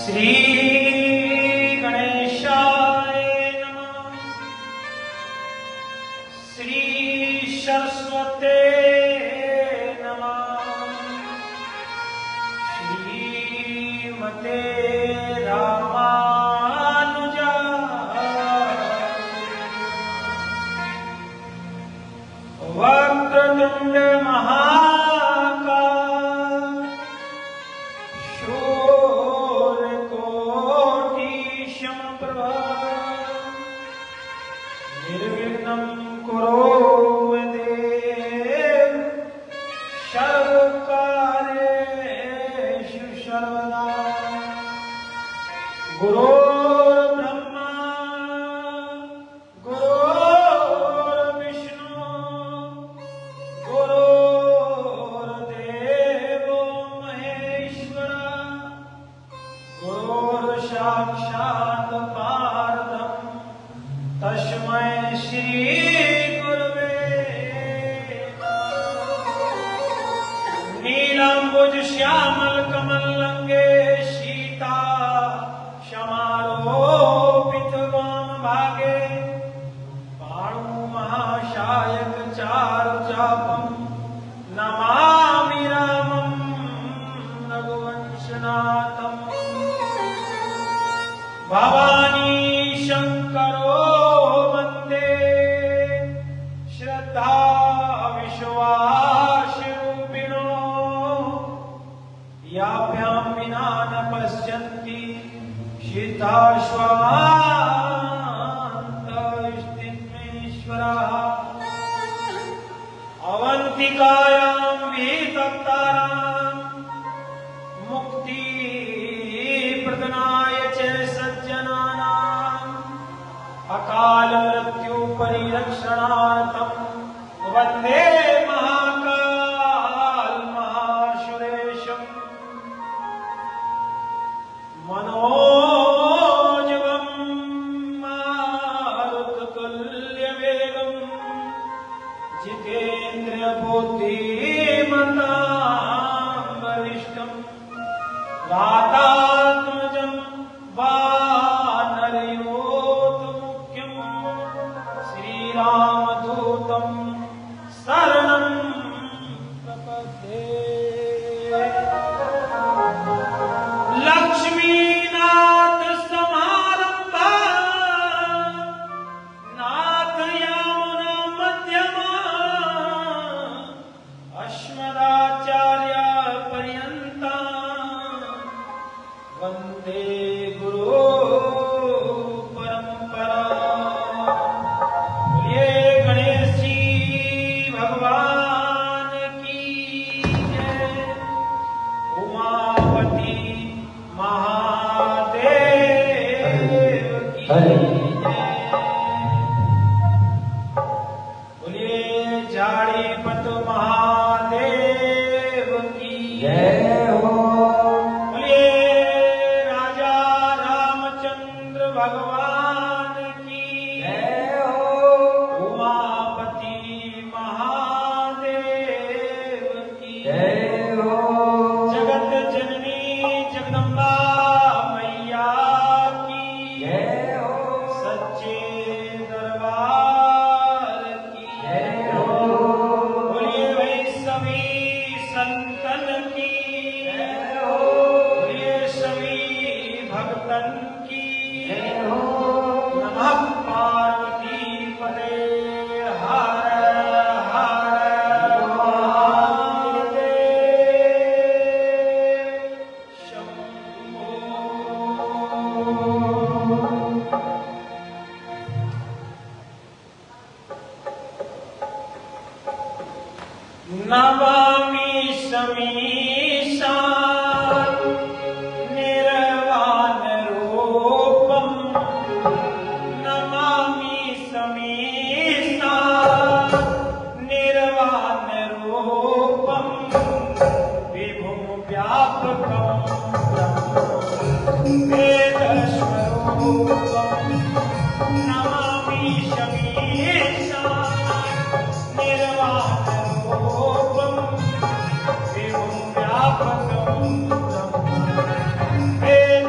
श्री गणेशाय नमः। श्री सरस्वते नमः। श्रीमते वक्रतुंड महाकाय शूरकोटि समप्रभा निर्विघ्नं कुरु देव सर्वकार्येषु सर्वदा। गुरु साक्षात् पारब्रह्म तस्मै श्री गुरवे नीलांबुज श्यामल कमल लंगे सीता समारोपित वाम भागे पाणु महाशायक चारु चापम नमामि रामं रघुवंशनाथम्। भवानी शंकरो वंदे श्रद्धा विश्वास रूपिणो याभ्यां विना न पश्यन्ति सिद्धाश्वान्तस्तिन्मेश्वराः। अवन्तिकायां वितप्तारां मुक्ति प्रदनाय च अकाल मृत्यु परिरक्षणार्थं वंदे महाकाल महासुरेशं। मनोजवं मारुततुल्यवेगं जितेन्द्रिय बुद्धिमतां वरिष्ठं वातात्मजं रामदूतं शरणं प्रपद्ये। लक्ष्मीनाथ समारंभा नाथ यामुना मध्यमा अस्मदाचार्य पर्यन्ता वन्दे गुरु परंपरा। भगवान की जय। उमापति महादेव की जय। बोलिए झाड़ीपत महादेव की जय हो। बोलिए राजा रामचंद्र भगवान की जय हो। उमापति जगत जननी जगदम्बा मैया की जय हो। सच्चे दरबार की जय हो। बोलिए भाई सभी संतन की जय हो। बोलिए सभी भक्तन की जय हो। नमः पार्वती पते हर नमामि समीशा निर्वाण रूपम। नमामि समीशा निर्वाण रूपम विभुं व्यापकं वेदस्वरूपम। नमामि समीशा निर्वाण वेद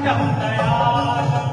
अखंडम दयालम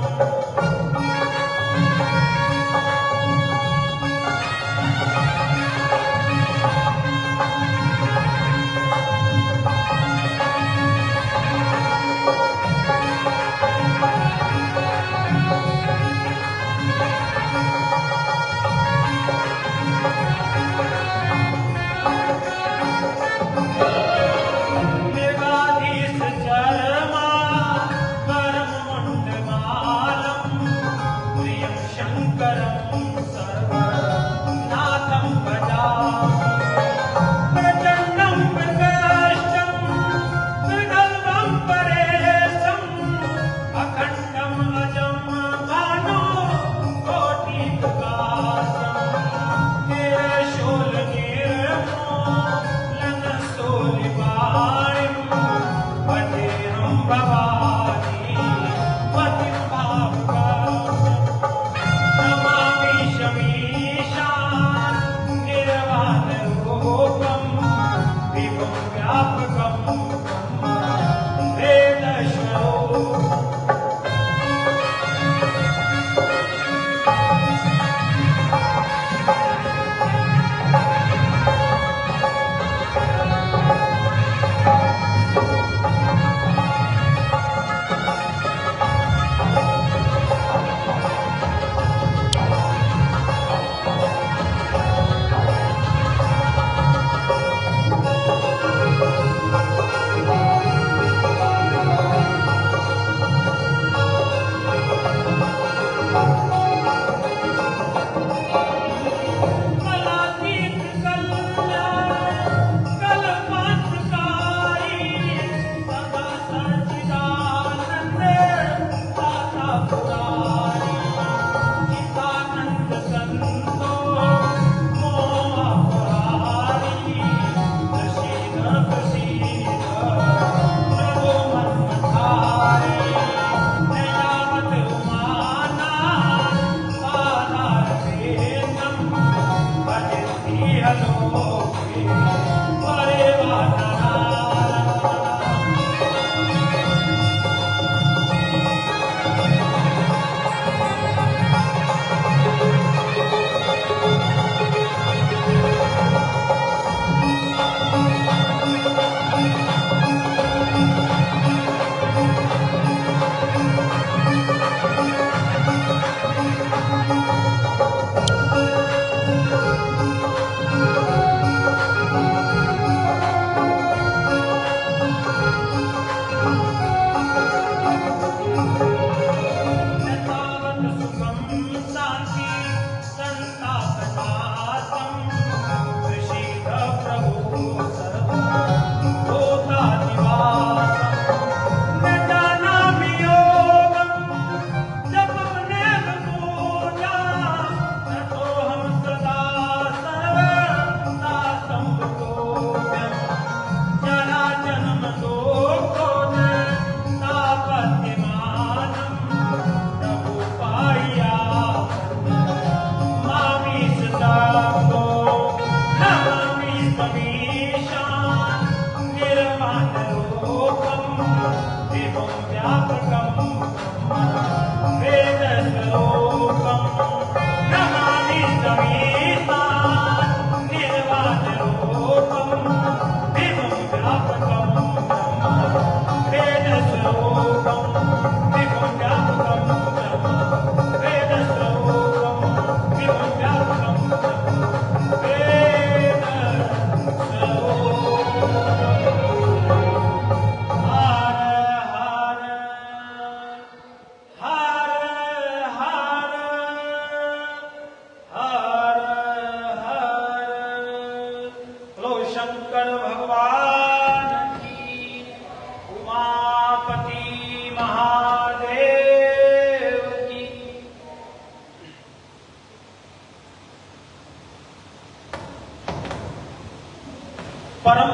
परम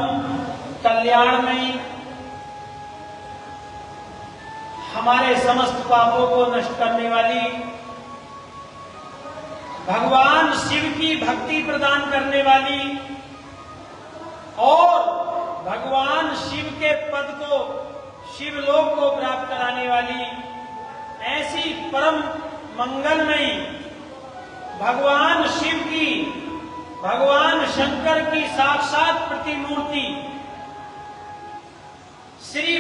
कल्याणमयी हमारे समस्त पापों को नष्ट करने वाली भगवान शिव की भक्ति प्रदान करने वाली और भगवान शिव के पद को शिवलोक को प्राप्त प्राप्त कराने वाली ऐसी परम मंगलमयी भगवान शिव की, भगवान शंकर की साक्षात प्रतिमूर्ति श्री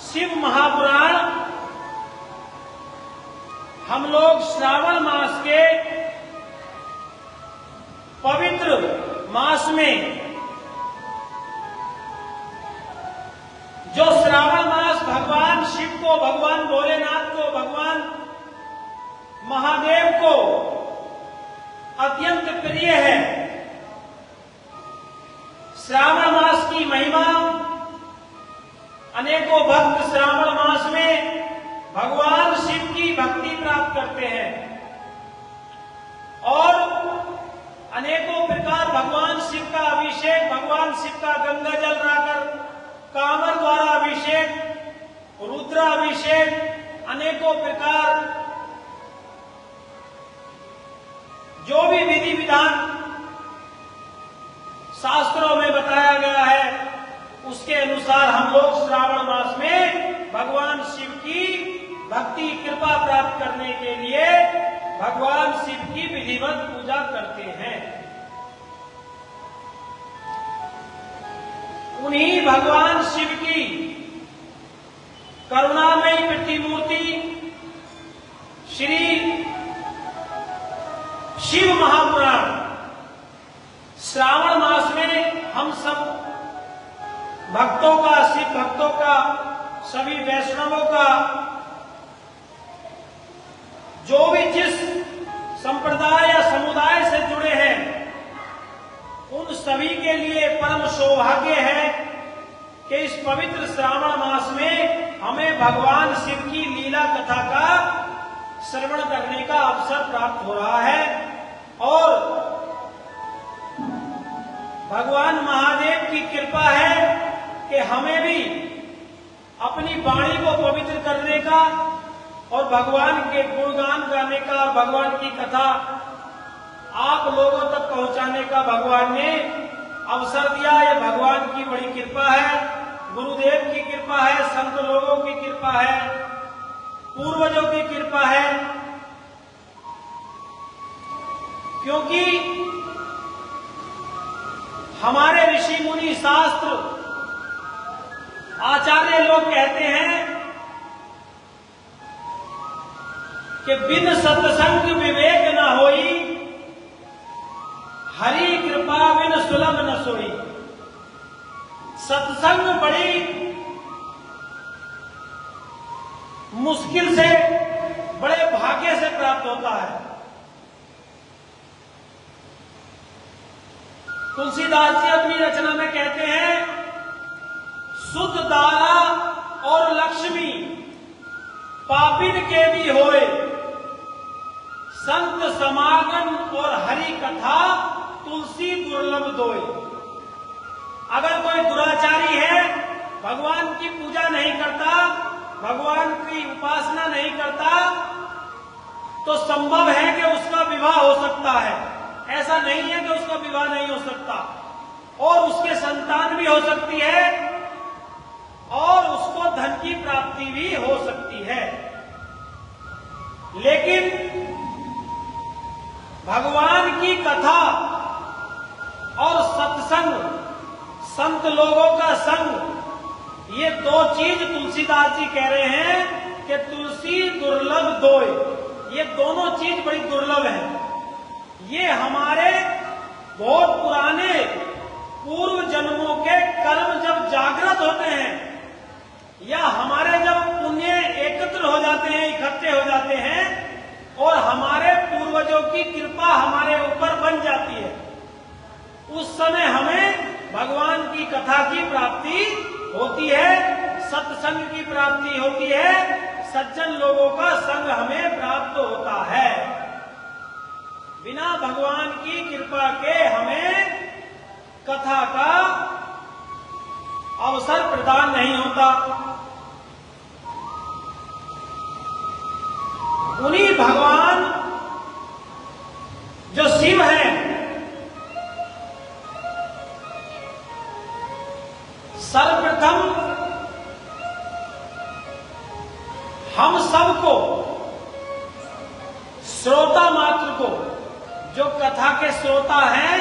शिव महापुराण हम लोग श्रावण मास के पवित्र मास में, जो श्रावण मास भगवान शिव को, भगवान भोलेनाथ को, भगवान महादेव को अत्यंत प्रिय है। श्रावण मास की महिमा, अनेकों भक्त श्रावण मास में भगवान शिव की भक्ति प्राप्त करते हैं और अनेकों प्रकार भगवान शिव का अभिषेक, भगवान शिव का गंगा जल लाकर कांवर द्वारा अभिषेक, रुद्राभिषेक, अनेकों प्रकार जो भी विधि विधान शास्त्रों में बताया गया है, उसके अनुसार हम लोग श्रावण मास में भगवान शिव की भक्ति कृपा प्राप्त करने के लिए भगवान शिव की विधिवत पूजा करते हैं। उन्हीं भगवान शिव की करुणामयी प्रतिमूर्ति श्री शिव महापुराण श्रावण मास में हम सब भक्तों का, शिव भक्तों का, सभी वैष्णवों का, जो भी जिस संप्रदाय या समुदाय से जुड़े हैं, उन सभी के लिए परम सौभाग्य है कि इस पवित्र श्रावण मास में हमें भगवान शिव की लीला कथा का श्रवण करने का अवसर प्राप्त हो रहा है और भगवान महादेव की कृपा है कि हमें भी अपनी वाणी को पवित्र करने का और भगवान के गुणगान गाने का और भगवान की कथा आप लोगों तक पहुंचाने का भगवान ने अवसर दिया। ये भगवान की बड़ी कृपा है, गुरुदेव की कृपा है, संत लोगों की कृपा है, पूर्वजों की कृपा है। क्योंकि हमारे ऋषि मुनि शास्त्र आचार्य लोग कहते हैं कि बिन सत्संग विवेक न होई, हरि कृपा बिन सुलभ न सोई। सत्संग बड़ी मुश्किल से, बड़े भाग्य से प्राप्त होता है। तुलसीदास जी अपनी रचना में कहते हैं, शुद्ध दारा और लक्ष्मी पापिन के भी होए, संत समागम और हरि कथा तुलसी दुर्लभ दोए। अगर कोई दुराचारी है, भगवान की पूजा नहीं करता, भगवान की उपासना नहीं करता, तो संभव है कि उसका विवाह हो सकता है। ऐसा नहीं है कि उसका विवाह नहीं हो सकता, और उसके संतान भी हो सकती है और उसको धन की प्राप्ति भी हो सकती है। लेकिन भगवान की कथा और सत्संग, संत लोगों का संग, ये दो चीज तुलसीदास जी कह रहे हैं कि तुलसी दुर्लभ दोय। ये दोनों चीज बड़ी दुर्लभ है। ये हमारे बहुत पुराने पूर्व जन्मों के कर्म जब जागृत होते हैं, या हमारे जब पुण्य एकत्र हो जाते हैं, इकट्ठे हो जाते हैं, और हमारे पूर्वजों की कृपा हमारे ऊपर बन जाती है, उस समय हमें भगवान की कथा की प्राप्ति होती है, सत्संग की प्राप्ति होती है, सज्जन लोगों का संग हमें प्राप्त होता है। बिना भगवान की कृपा के हमें कथा का अवसर प्रदान नहीं होता। उन्हीं भगवान जो शिव है, सर्वप्रथम हम सबको, श्रोता मात्र को, जो कथा के श्रोता हैं,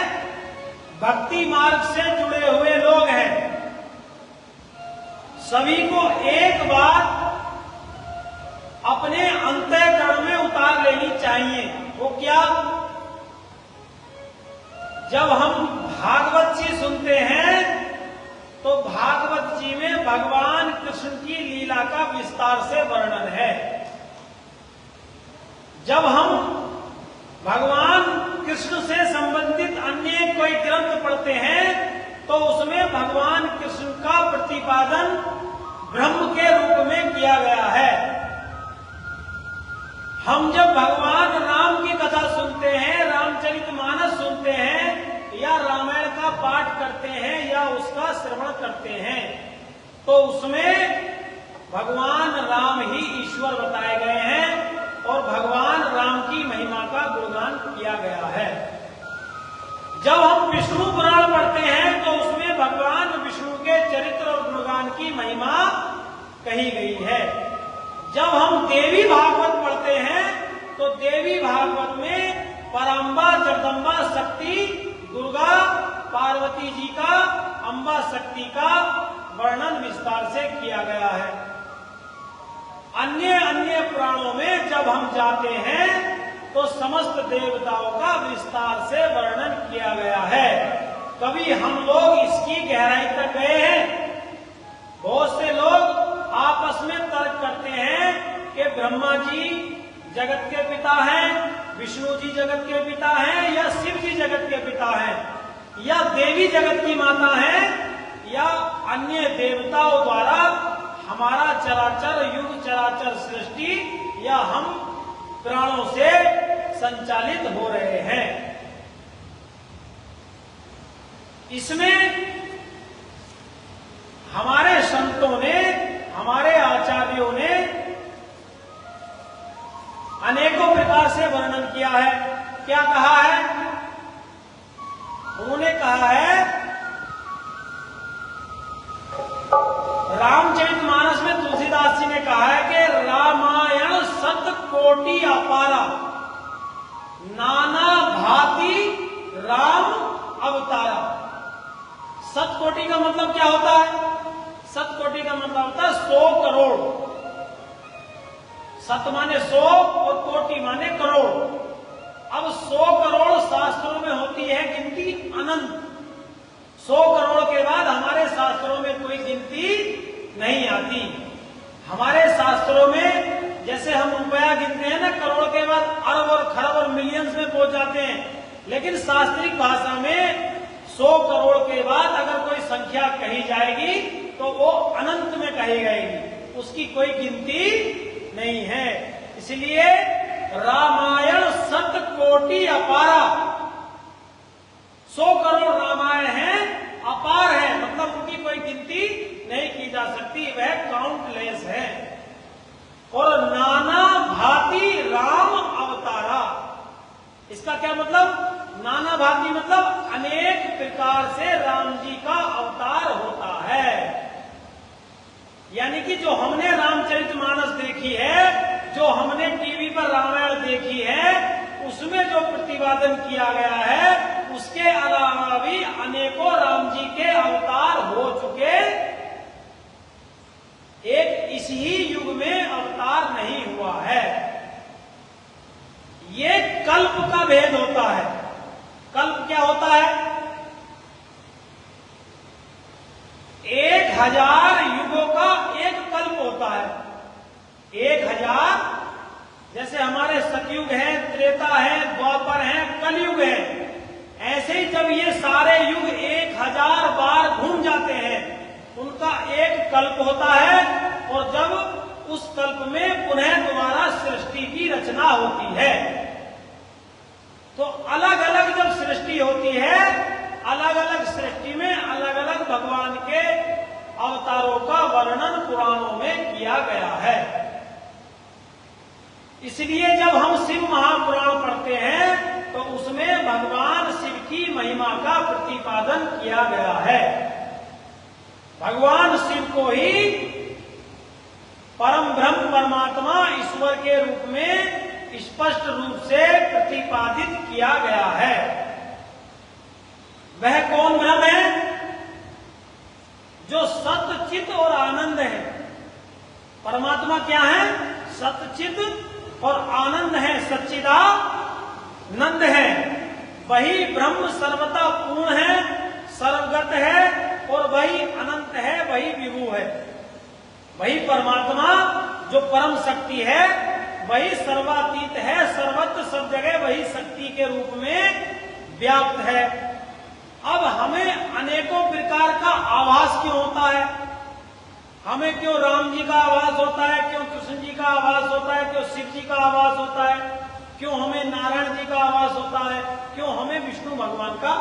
भक्ति मार्ग से जुड़े हुए लोग हैं, सभी को एक बात अपने अंतःकरण में उतार लेनी चाहिए। वो क्या? जब हम भागवत जी सुनते हैं तो भागवत जी में भगवान कृष्ण की लीला का विस्तार से वर्णन है। जब हम भगवान कृष्ण से संबंधित अन्य कोई ग्रंथ पढ़ते हैं तो उसमें भगवान कृष्ण का प्रतिपादन ब्रह्म के रूप में किया गया है। हम जब भगवान राम की कथा सुनते हैं, रामचरितमानस सुनते हैं, या रामायण का पाठ करते हैं, या उसका श्रवण करते हैं, तो उसमें भगवान राम ही ईश्वर बताए गए हैं और भगवान राम की महिमा का गुणगान किया गया है। जब हम विष्णु पुराण पढ़ते हैं तो उसमें भगवान विष्णु के चरित्र और गुणगान की महिमा कही गई है। जब हम देवी भागवत पढ़ते हैं तो देवी भागवत में पराम्बा, जगदम्बा, शक्ति, दुर्गा, पार्वती जी का, अम्बा शक्ति का वर्णन विस्तार से किया गया है। अन्य अन्य पुराणों में जब हम जाते हैं तो समस्त देवताओं का विस्तार से वर्णन किया गया है। कभी हम लोग इसकी गहराई तक गए हैं? बहुत से लोग आपस में तर्क करते हैं कि ब्रह्मा जी जगत के पिता हैं, विष्णु जी जगत के पिता हैं, या शिव जी जगत के पिता हैं, या देवी जगत की माता हैं, या अन्य देवताओं द्वारा हमारा चराचर युग, चराचर सृष्टि, या हम प्राणों से संचालित हो रहे हैं। इसमें हमारे संतों ने, हमारे आचार्यों ने अनेकों प्रकार से वर्णन किया है। क्या कहा है? उन्होंने कहा है, रामचरितमानस में तुलसीदास जी ने कहा है कि रामायण सत कोटि अपारा, नाना भांति राम अवतारा। सत कोटि का मतलब क्या होता है? सत कोटि का मतलब होता है 100 करोड़। सत माने 100 और कोटि माने करोड़। अब 100 करोड़ शास्त्रों में होती है गिनती अनंत। 100 करोड़ के बाद हमारे शास्त्रों में कोई गिनती नहीं आती। हमारे शास्त्रों में जैसे हम रुपया गिनते हैं ना, करोड़ के बाद अरब और खरब और मिलियंस में पहुंच जाते हैं, लेकिन शास्त्रीय भाषा में 100 करोड़ के बाद अगर कोई संख्या कही जाएगी तो वो अनंत में कही जाएगी, उसकी कोई गिनती नहीं है। इसलिए रामायण सत कोटि अपारा, 100 करोड़ रामायण है, अपार है, मतलब उनकी कोई गिनती नहीं की जा सकती, वह काउंटलेस है। और नाना भांति राम अवतारा, इसका क्या मतलब? नाना भांति मतलब अनेक प्रकार से राम जी का अवतार होता है। यानी कि जो हमने रामचरितमानस देखी है, जो हमने टीवी पर रामायण देखी है, उसमें जो प्रतिपादन किया गया है, उसके अलावा भी अनेकों राम जी के अवतार हो चुके। एक इसी युग में अवतार नहीं हुआ है। ये कल्प का भेद होता है। कल्प क्या होता है? 1000 युगों का एक कल्प होता है। 1000, जैसे हमारे सतयुग है, त्रेता है, द्वापर है, कलयुग है, ऐसे ही जब ये सारे युग 1000 बार घूम जाते हैं, उनका एक कल्प होता है। और जब उस कल्प में पुनः दोबारा सृष्टि की रचना होती है, तो अलग अलग जब सृष्टि होती है, अलग अलग सृष्टि में अलग अलग भगवान के अवतारों का वर्णन पुराणों में किया गया है। इसलिए जब हम शिव महापुराण पढ़ते हैं तो उसमें भगवान शिव की महिमा का प्रतिपादन किया गया है। भगवान शिव को ही परम ब्रह्म परमात्मा ईश्वर के रूप में स्पष्ट रूप से प्रतिपादित किया गया है। वह कौन ब्रह्म है? जो सत्य चित और आनंद है। परमात्मा क्या है? सत्य चित और आनंद है, सच्चिदानंद है। वही ब्रह्म सर्वता पूर्ण है, सर्वगत है और वही अनंत है, वही विभु है। वही परमात्मा जो परम शक्ति है, वही सर्वातीत है, सर्वत्र सब जगह वही शक्ति के रूप में व्याप्त है। अब हमें अनेकों प्रकार का आभास क्यों होता है? हमें क्यों राम जी का आभास होता है, क्यों कृष्ण जी का आभास होता है, क्यों शिव जी का आभास होता है, क्यों हमें नारायण जी का आभास होता है, क्यों हमें विष्णु भगवान का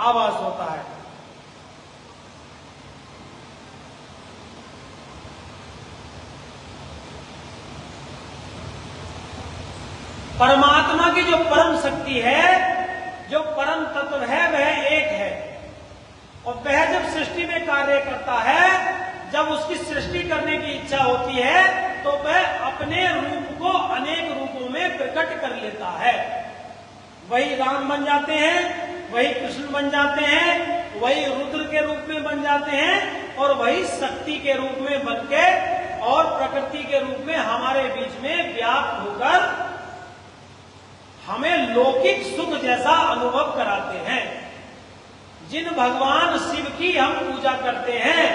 आभास होता है? परमात्मा की जो परम शक्ति है, जो परम तत्व है, वह एक है। और वह जब सृष्टि में कार्य करता है, जब उसकी सृष्टि करने की इच्छा होती है, तो वह अपने रूप को अनेक रूपों में प्रकट कर लेता है। वही राम बन जाते हैं, वही कृष्ण बन जाते हैं, वही रुद्र के रूप में बन जाते हैं और वही शक्ति के रूप में बनके और प्रकृति के रूप में हमारे बीच में व्याप्त होकर हमें लौकिक सुख जैसा अनुभव कराते हैं। जिन भगवान शिव की हम पूजा करते हैं,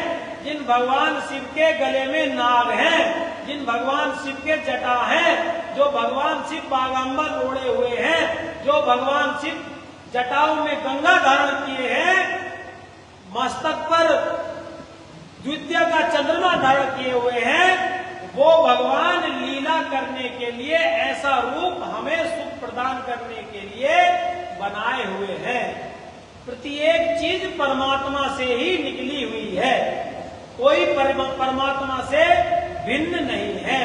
जिन भगवान शिव के गले में नाग हैं, जिन भगवान शिव के जटा हैं, जो भगवान शिव बागंबर ओढ़े हुए हैं, जो भगवान शिव जटाओं में गंगा धारण किए हैं, मस्तक पर द्वितीय का चंद्रमा धारण किए हुए हैं, वो भगवान लीला करने के लिए ऐसा रूप हमें सुख प्रदान करने के लिए बनाए हुए हैं। प्रत्येक चीज परमात्मा से ही निकली हुई है, कोई परमात्मा से भिन्न नहीं है।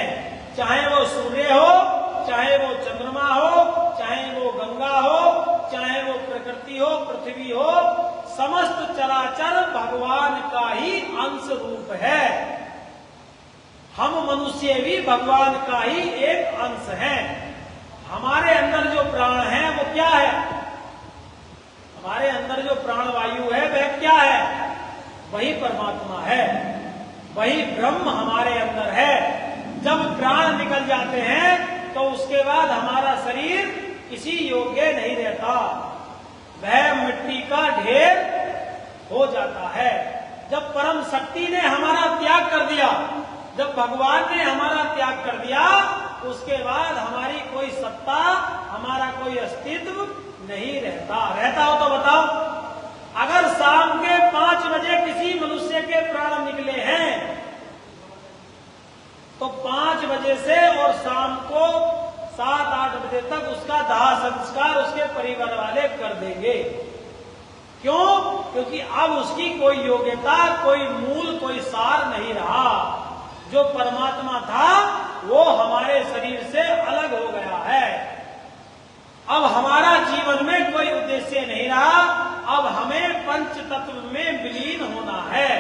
चाहे वो सूर्य हो, चाहे वो चंद्रमा हो, चाहे वो गंगा हो, चाहे वो प्रकृति हो, पृथ्वी हो, समस्त चराचर भगवान का ही अंश रूप है। हम मनुष्य भी भगवान का ही एक अंश हैं। हमारे अंदर जो प्राण है वो क्या है? हमारे अंदर जो प्राण वायु है वह क्या है? वही परमात्मा है, वही ब्रह्म हमारे अंदर है। जब प्राण निकल जाते हैं तो उसके बाद हमारा शरीर किसी योग्य नहीं रहता, वह मिट्टी का ढेर हो जाता है। जब परम शक्ति ने हमारा त्याग कर दिया, जब भगवान ने हमारा त्याग कर दिया, उसके बाद हमारी कोई सत्ता, हमारा कोई अस्तित्व नहीं रहता। रहता हो तो बताओ। अगर शाम के 5 बजे किसी मनुष्य के प्राण निकले हैं, तो 5 बजे से और शाम को 7-8 बजे तक उसका दाह संस्कार उसके परिवार वाले कर देंगे। क्यों? क्योंकि अब उसकी कोई योग्यता, कोई मूल, कोई सार नहीं रहा। जो परमात्मा था वो हमारे शरीर से अलग हो गया है। अब हमारा जीवन में कोई उद्देश्य नहीं रहा। अब हमें पंच तत्व में विलीन होना है।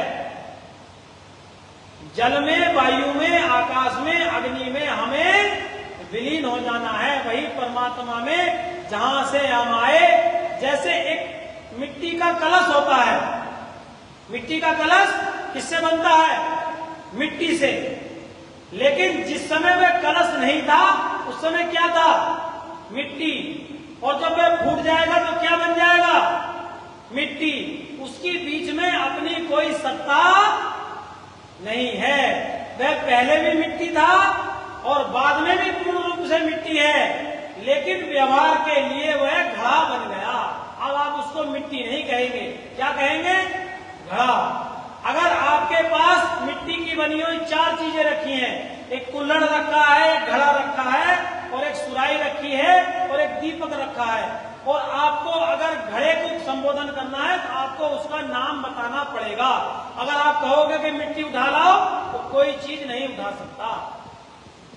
जल में, वायु में, आकाश में, अग्नि में हमें विलीन हो जाना है। वही परमात्मा में जहां से हम आए। जैसे एक मिट्टी का कलश होता है, मिट्टी का कलश किससे बनता है? मिट्टी से। लेकिन जिस समय वह कलश नहीं था, उस समय क्या था? मिट्टी। और जब वह फूट जाएगा तो क्या बन जाएगा? मिट्टी। उसकी बीच में अपनी कोई सत्ता नहीं है। वह पहले भी मिट्टी था और बाद में भी पूर्ण रूप से मिट्टी है, लेकिन व्यवहार के लिए वह घड़ा बन गया। अब आप उसको मिट्टी नहीं कहेंगे, क्या कहेंगे? घड़ा। अगर आपके पास मिट्टी की बनी हुई 4 चीजें रखी हैं, एक कुल्हड़ रखा है, एक घड़ा रखा है और एक सुराही रखी है और एक दीपक रखा है, और आपको अगर घड़े को संबोधन करना है तो आपको उसका नाम बताना पड़ेगा। अगर आप कहोगे कि मिट्टी उठा लाओ तो कोई चीज नहीं उठा सकता।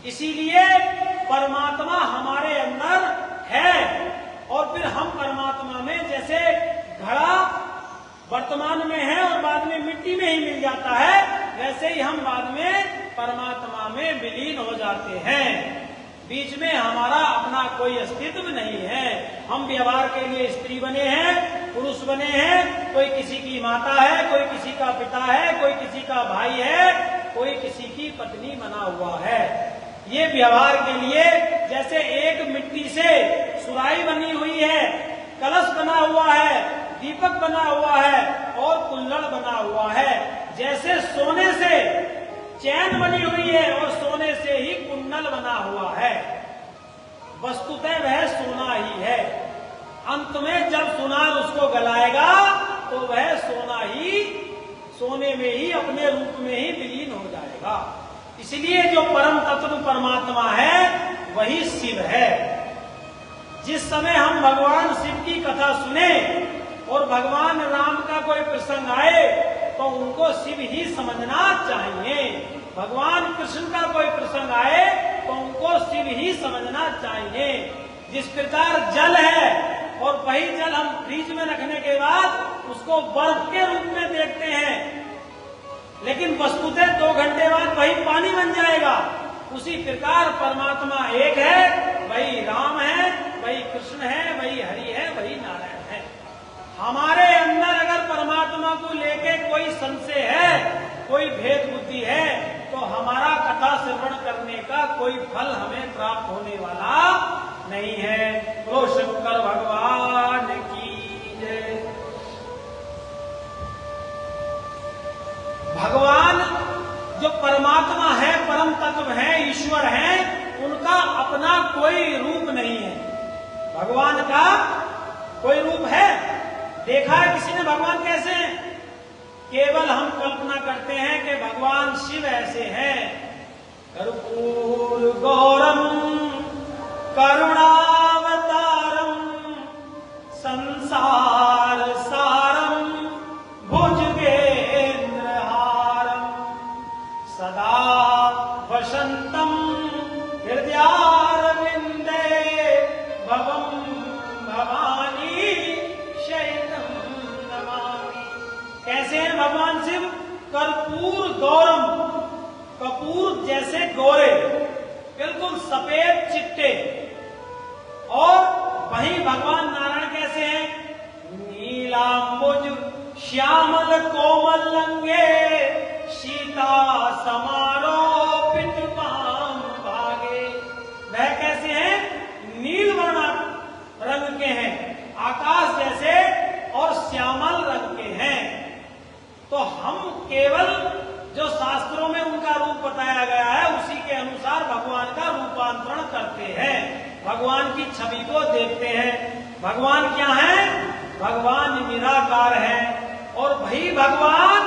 इसीलिए परमात्मा हमारे अंदर है और फिर हम परमात्मा में, जैसे घड़ा वर्तमान में है और बाद में मिट्टी में ही मिल जाता है, वैसे ही हम बाद में परमात्मा में में विलीन हो जाते हैं। बीच में हमारा अपना कोई अस्तित्व नहीं है। हम व्यवहार के लिए स्त्री बने हैं, पुरुष बने हैं, कोई किसी की माता है, कोई किसी का पिता है, कोई किसी का भाई है, कोई किसी की पत्नी बना हुआ है। ये व्यवहार के लिए जैसे एक मिट्टी से सुराही बनी हुई है, कलश बना हुआ है, दीपक बना हुआ है और कुल्हड़ बना हुआ है, जैसे सोने से चैन बनी हुई है और सोने से ही कुंडल बना हुआ है, वस्तुतः वह सोना ही है। अंत में जब सुनार उसको गलाएगा तो वह सोना ही, सोने में ही, अपने रूप में ही विलीन हो जाएगा। इसलिए जो परम तत्व परमात्मा है वही शिव है। जिस समय हम भगवान शिव की कथा सुने और भगवान राम का कोई प्रसंग आए तो उनको शिव ही समझना चाहिए। भगवान कृष्ण का कोई प्रसंग आए तो उनको शिव ही समझना चाहिए। जिस प्रकार जल है और वही जल हम फ्रिज में रखने के बाद उसको बर्फ के रूप में देखते हैं, लेकिन वस्तुतः 2 घंटे बाद वही पानी बन जाएगा। उसी प्रकार परमात्मा एक है, वही राम है, वही कृष्ण है, वही हरि है, वही नारायण है। हमारे अंदर अगर परमात्मा को लेके कोई संशय है, कोई भेद बुद्धि है, तो हमारा कथा श्रवण करने का कोई फल हमें प्राप्त होने वाला नहीं है। तो शंकर भगवान की जय। भगवान जो परमात्मा है, परम तत्व है, ईश्वर है, उनका अपना कोई रूप नहीं है। भगवान का कोई रूप है? देखा है किसी ने भगवान कैसे हैं? केवल हम कल्पना करते हैं कि भगवान शिव ऐसे हैं। कर्पूर गौरम करुणावतारम संसार सारम भुजगेंद्रहारम सदा वसंतम हृदयारविंदे भवम भवानी शैतम नमामि। कैसे हैं भगवान शिव? कर्पूर गौरम, कपूर जैसे गोरे, बिल्कुल सफेद चिट्टे। और वहीं भगवान नारायण कैसे हैं? नीलांबुज श्यामल कोमल लंगे सीता समारोपित पाम भागे। वह कैसे हैं? नीलवर्ण रंग के हैं, आकाश जैसे और श्यामल रंग के हैं। तो हम केवल जो शास्त्रों में उनका रूप बताया गया है उसी के अनुसार भगवान का रूपांतरण करते हैं, भगवान की छवि को देखते हैं। भगवान क्या है? भगवान निराकार है। और वही भगवान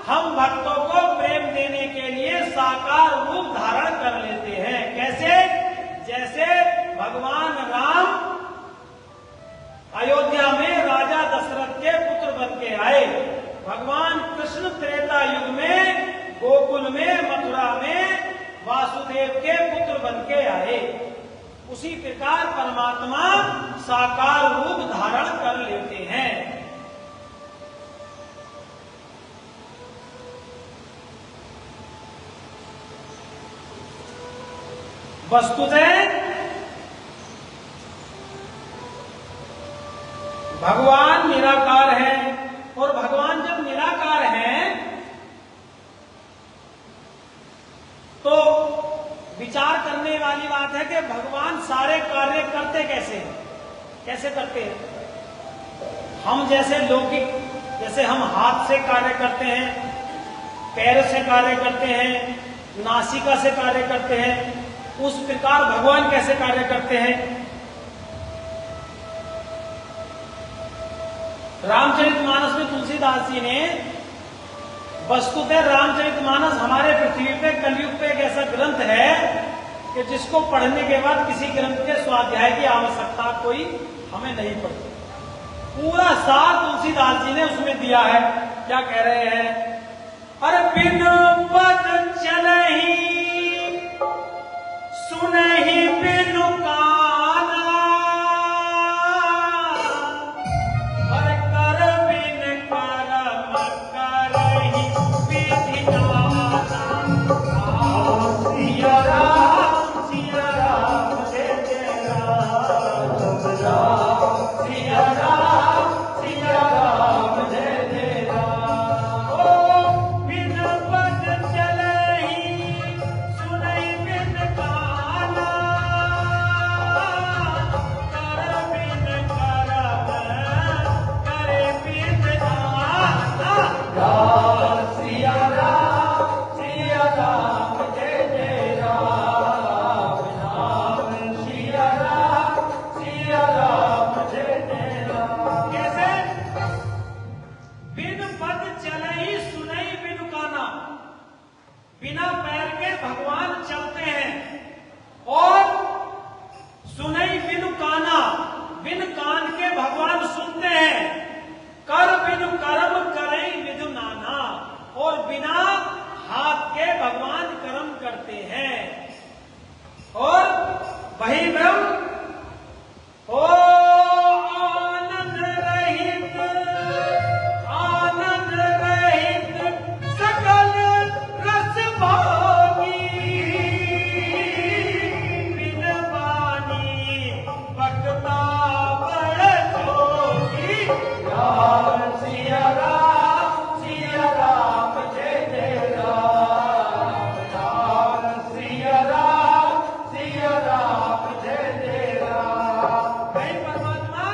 हम भक्तों को प्रेम देने के लिए साकार रूप धारण कर लेते हैं। कैसे? जैसे भगवान राम अयोध्या में राजा दशरथ के पुत्र बन के आए, भगवान कृष्ण त्रेता युग में गोकुल में मथुरा में वासुदेव के पुत्र बन के आए, उसी प्रकार परमात्मा साकार रूप धारण कर लेते हैं। वस्तुतः भगवान निराकार है, और भगवान जब निराकार है तो विचार करने वाली बात है कि भगवान सारे कार्य करते कैसे हैं? कैसे करते हैं? हम जैसे लौकिक, जैसे हम हाथ से कार्य करते हैं, पैर से कार्य करते हैं, नासिका से कार्य करते हैं, उस प्रकार भगवान कैसे कार्य करते हैं? रामचरितमानस में तुलसीदास जी ने, वस्तुतः रामचरितमानस हमारे पृथ्वी पे कलयुग पे एक ऐसा ग्रंथ है कि जिसको पढ़ने के बाद किसी ग्रंथ के स्वाध्याय की आवश्यकता कोई हमें नहीं पड़ती। पूरा सार तुलसीदास जी ने उसमें दिया है। क्या कह रहे हैं? अरे बिन पद चलहि सुनहि बिनु काना, अरे कर बिन करम करहि विधि नाना। वही ब्रह्म ओ आनंद रहित सकल रस भोगी बिन वाणी बकता बड़ जोगी। राम सिया राम जय जय राम। राम सिया राम जय जय राम। वही परमात्मा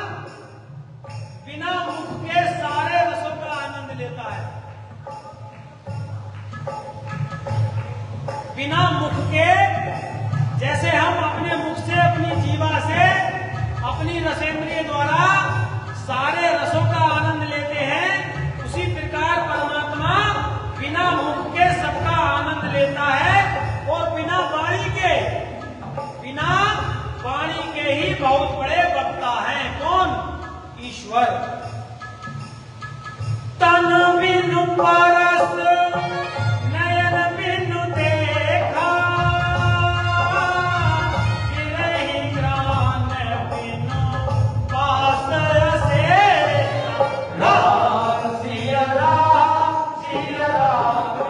बिना मुख के सारे रसों का आनंद लेता है। बिना मुख के, जैसे हम अपने मुख से, अपनी जीवा से, अपनी रसेंद्रिय द्वारा सारे रसों का आनंद लेते हैं, उसी प्रकार परमात्मा बिना मुख के सबका आनंद लेता है। और बिना वाणी के ही बहुत बड़े वक्ता हैं। कौन? ईश्वर। तन बिनु परस नयन बिनु देखा, गिरहि प्राण बिनु पास से। राम सिया राम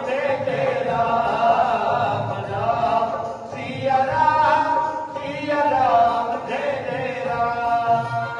जय जय राम। राम सिया राम जय जय राम।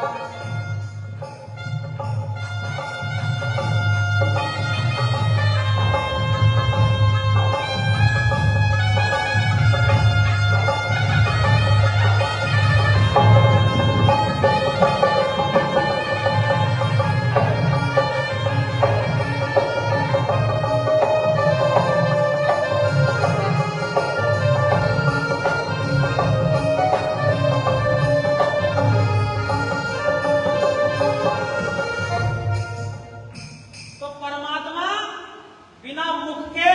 तो परमात्मा बिना मुख के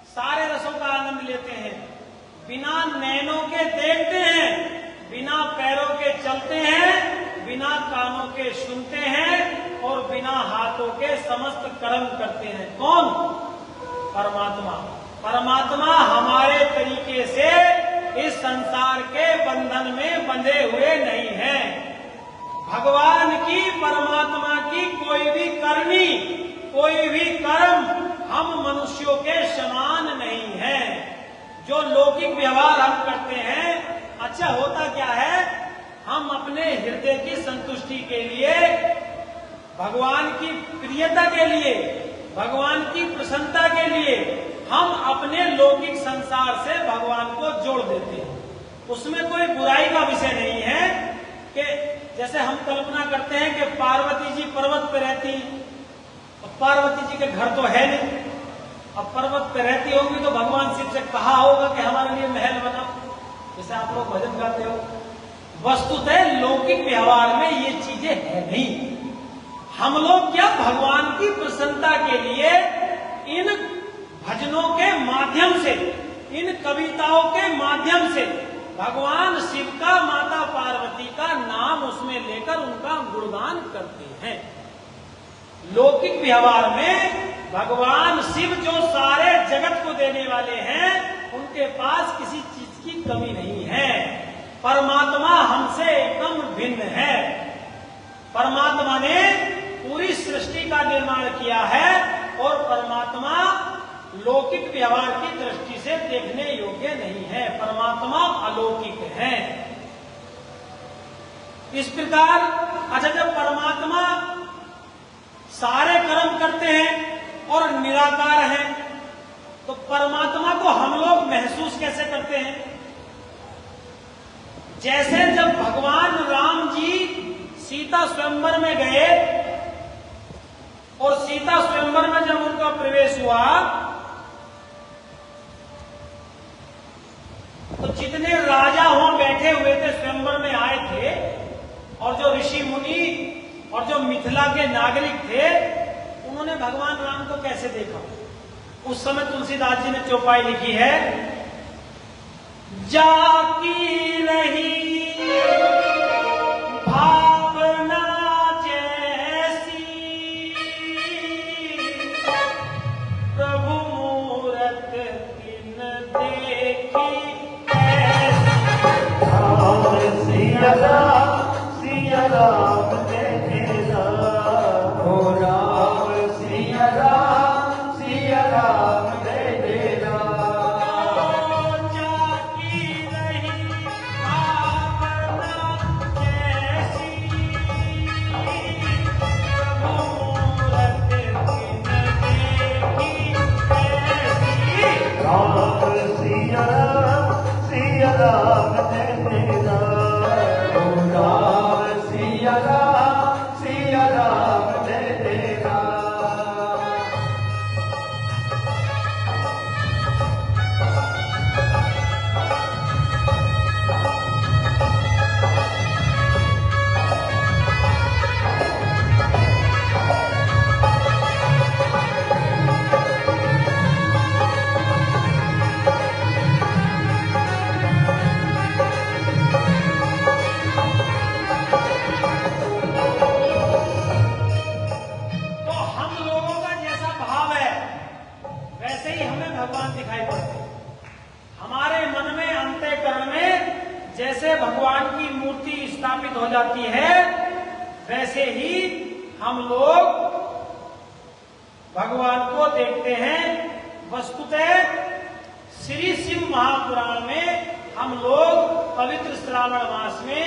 सारे रसों का आनंद लेते हैं, बिना नैनों के देखते हैं, बिना पैरों के चलते हैं, बिना कानों के सुनते हैं और बिना हाथों के समस्त कर्म करते हैं। कौन? परमात्मा। परमात्मा हमारे तरीके से इस संसार के बंधन में बंधे हुए नहीं हैं। भगवान की, परमात्मा की कोई भी करनी, कोई भी कर्म हम मनुष्यों के समान नहीं है। जो लौकिक व्यवहार हम करते हैं, अच्छा होता क्या है, हम अपने हृदय की संतुष्टि के लिए, भगवान की प्रियता के लिए, भगवान की प्रसन्नता के लिए हम अपने लौकिक संसार से भगवान को जोड़ देते हैं। उसमें कोई बुराई का विषय नहीं है कि जैसे हम कल्पना करते हैं कि पार्वती जी पर्वत पे रहती, और पार्वती जी के घर तो है नहीं, अब पर्वत पे रहती होंगी तो भगवान शिव से कहा होगा कि हमारे लिए महल बनाओ, जैसे आप लोग भजन गाते हो। वस्तुतः लौकिक व्यवहार में ये चीजें है नहीं। हम लोग क्या भगवान की प्रसन्नता के लिए इन भजनों के माध्यम से, इन कविताओं के माध्यम से भगवान शिव का, माता पार्वती का नाम उसमें लेकर उनका गुणगान करते हैं। लौकिक व्यवहार में भगवान शिव जो सारे जगत को देने वाले हैं, उनके पास किसी चीज की कमी नहीं है। परमात्मा हमसे एकदम भिन्न है। परमात्मा ने पूरी सृष्टि का निर्माण किया है और परमात्मा लौकिक व्यवहार की दृष्टि से देखने योग्य नहीं है। परमात्मा अलौकिक है। इस प्रकार, अच्छा, जब परमात्मा सारे कर्म करते हैं और निराकार हैं, तो परमात्मा को हम लोग महसूस कैसे करते हैं? जैसे जब भगवान राम जी सीता स्वयंवर में गए और सीता स्वयंवर में जब उनका प्रवेश हुआ तो जितने राजा वहां बैठे हुए थे, स्वयंवर में आए थे, और जो ऋषि मुनि और जो मिथिला के नागरिक थे, उन्होंने भगवान राम को कैसे देखा? उस समय तुलसीदास जी ने चौपाई लिखी है, जाकी रही भावना जैसी, प्रभु मूरत तिन देखी ऐसी। राम जय जय राम सिया राम जय जय राम। तो हम लोगों का जैसा भाव है वैसे ही हमें भगवान दिखाई पड़ते हैं। हमारे मन में अंतःकरण में जैसे भगवान की मूर्ति स्थापित हो जाती है वैसे ही हम लोग भगवान को देखते हैं। वस्तुतः श्री शिव महापुराण में हम लोग पवित्र श्रावण मास में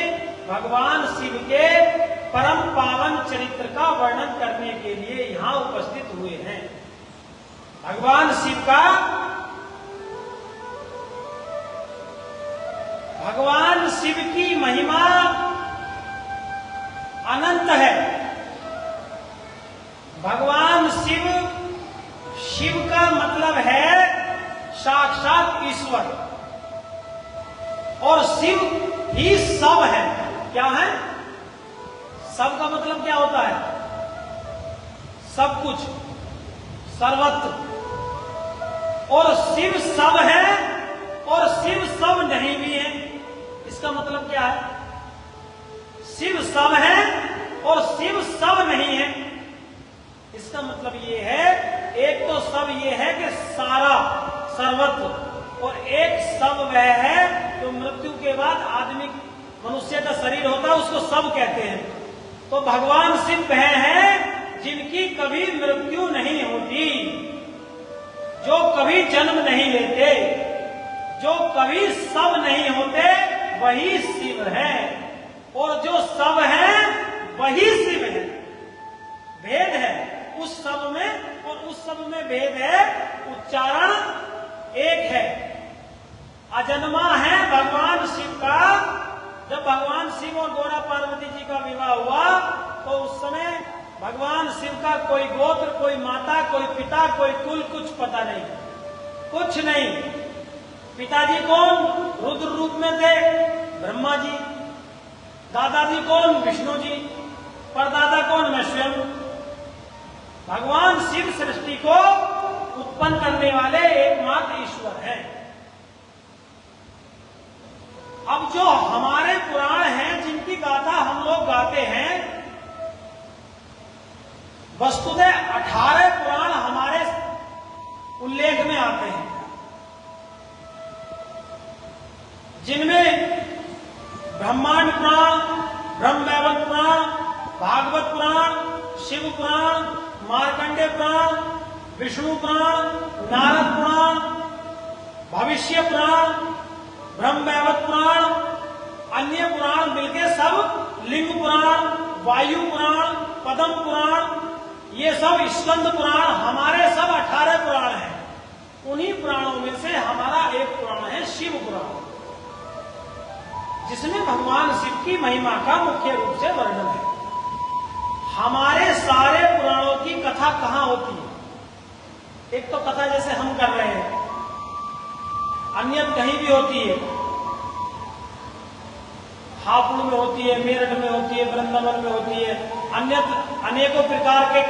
भगवान शिव के परम पावन चरित्र का वर्णन करने के लिए यहाँ उपस्थित हुए हैं। भगवान शिव का भगवान शिव की महिमा अनंत है। भगवान शिव, शिव का मतलब है साक्षात ईश्वर, और शिव ही सब है। क्या है? सब का मतलब क्या होता है? सब कुछ, सर्वत्र। और शिव सब है और शिव सब नहीं भी है। इसका मतलब क्या है? शिव सब है और शिव सब नहीं है। इसका मतलब ये है, एक तो सब ये है कि सारा, सर्वत्र, और एक सब वह है जो मृत्यु के बाद आदमी, मनुष्य का शरीर होता है उसको सब कहते हैं। तो भगवान शिव वह है जिनकी कभी मृत्यु नहीं होती, जो कभी जन्म नहीं लेते, जो कभी सब नहीं होते, वही शिव है। और जो सब है वही शिव है। भेद है उस सब में और उस सब में भेद है, उच्चारण एक है। अजन्मा है भगवान शिव का। जब भगवान शिव और गौरा पार्वती जी का विवाह हुआ तो उस समय भगवान शिव का कोई गोत्र, कोई माता, कोई पिता, कोई कुल कुछ पता नहीं, कुछ नहीं। पिताजी कौन? रुद्र रूप में थे, ब्रह्मा जी। दादाजी कौन? विष्णु जी। परदादा कौन? मैं स्वयं। भगवान शिव सृष्टि को उत्पन्न करने वाले एकमात्र ईश्वर हैं। अब जो हमारे पुराण हैं जिनकी गाथा हम लोग गाते हैं, वस्तुतः 18 पुराण हमारे उल्लेख में आते हैं, जिनमें ब्रह्मांड पुराण, ब्रह्मवैवर्त पुराण, भागवत पुराण, शिव पुराण, मार्कंडेय पुराण, विष्णु पुराण, नारद पुराण, भविष्य पुराण, ब्रह्मवैवर्त पुराण, अन्य पुराण मिलके सब लिंग पुराण, वायु पुराण, पद्म पुराण, ये सब स्कंद पुराण, हमारे सब 18 पुराण हैं। उन्हीं पुराणों में से हमारा एक पुराण है शिव पुराण, जिसमें भगवान शिव की महिमा का मुख्य रूप से वर्णन है। हमारे सारे पुराणों की कथा कहाँ होती है? एक तो कथा जैसे हम कर रहे हैं, अन्य कहीं भी होती है। हापुड़ में होती है, मेरठ में होती है, वृंदावन में होती है। अन्य अनेकों प्रकार के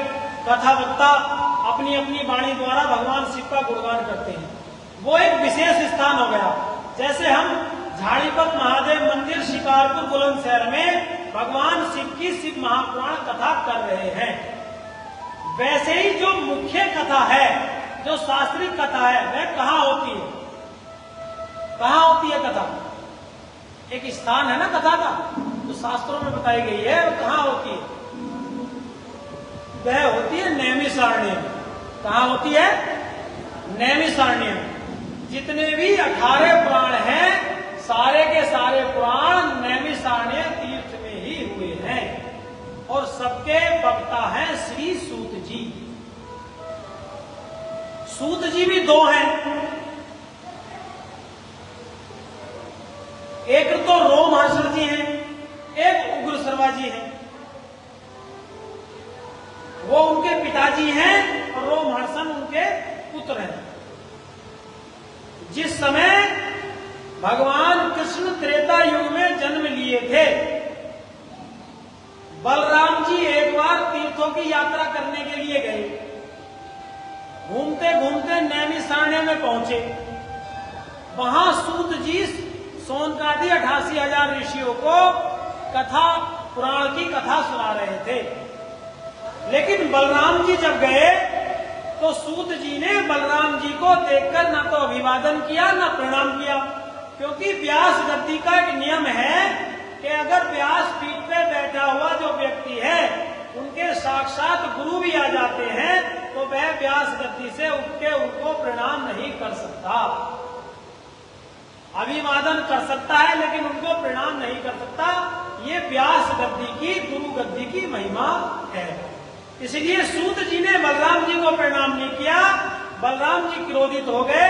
कथा वक्ता अपनी अपनी वाणी द्वारा भगवान शिव का गुणगान करते हैं। वो एक विशेष स्थान हो गया। जैसे हम झाड़ीपत महादेव मंदिर शिकारपुर बुलंदशहर में भगवान शिव की शिव महापुराण कथा कर रहे हैं, वैसे ही जो मुख्य कथा है, जो शास्त्रीय कथा है, वह कहाँ होती है? कहाँ होती है कथा? एक स्थान है ना कथा का, तो शास्त्रों में बताई गई है। वो कहाँ होती है? वह होती है नैमिषारण्य में। कहाँ होती है? नैमिषारण्य में। जितने भी 18 पुराण हैं, सारे के सारे पुराण नैमिषारण्य तीर्थ में ही हुए हैं, और सबके वक्ता हैं श्री सूत जी। सूत जी भी 2 हैं। एक तो रोमहर्षण जी हैं, एक उग्र सर्वा जी हैं। वो उनके पिताजी हैं और रोमहर्षण उनके पुत्र हैं। जिस समय भगवान कृष्ण त्रेता युग में जन्म लिए थे, बलराम जी एक बार तीर्थों की यात्रा करने के लिए गए। घूमते घूमते नैमिषारण्य में पहुंचे। वहां सूत जी सोनकादि 88,000 ऋषियों को कथा, पुराण की कथा सुना रहे थे। लेकिन बलराम जी जब गए तो सूत जी ने बलराम जी को देखकर ना तो अभिवादन किया ना प्रणाम किया, क्योंकि व्यास गद्दी का एक नियम है कि अगर व्यास पीठ पे बैठा हुआ जो व्यक्ति है उनके साक्षात गुरु भी आ जाते हैं तो वह व्यास गद्दी से उठ के उनको प्रणाम नहीं कर सकता। अभिवादन कर सकता है लेकिन उनको प्रणाम नहीं कर सकता। ये व्यास गद्दी की, गुरु गद्दी की महिमा है। इसलिए सूत जी ने बलराम जी को प्रणाम नहीं किया। बलराम जी क्रोधित हो गए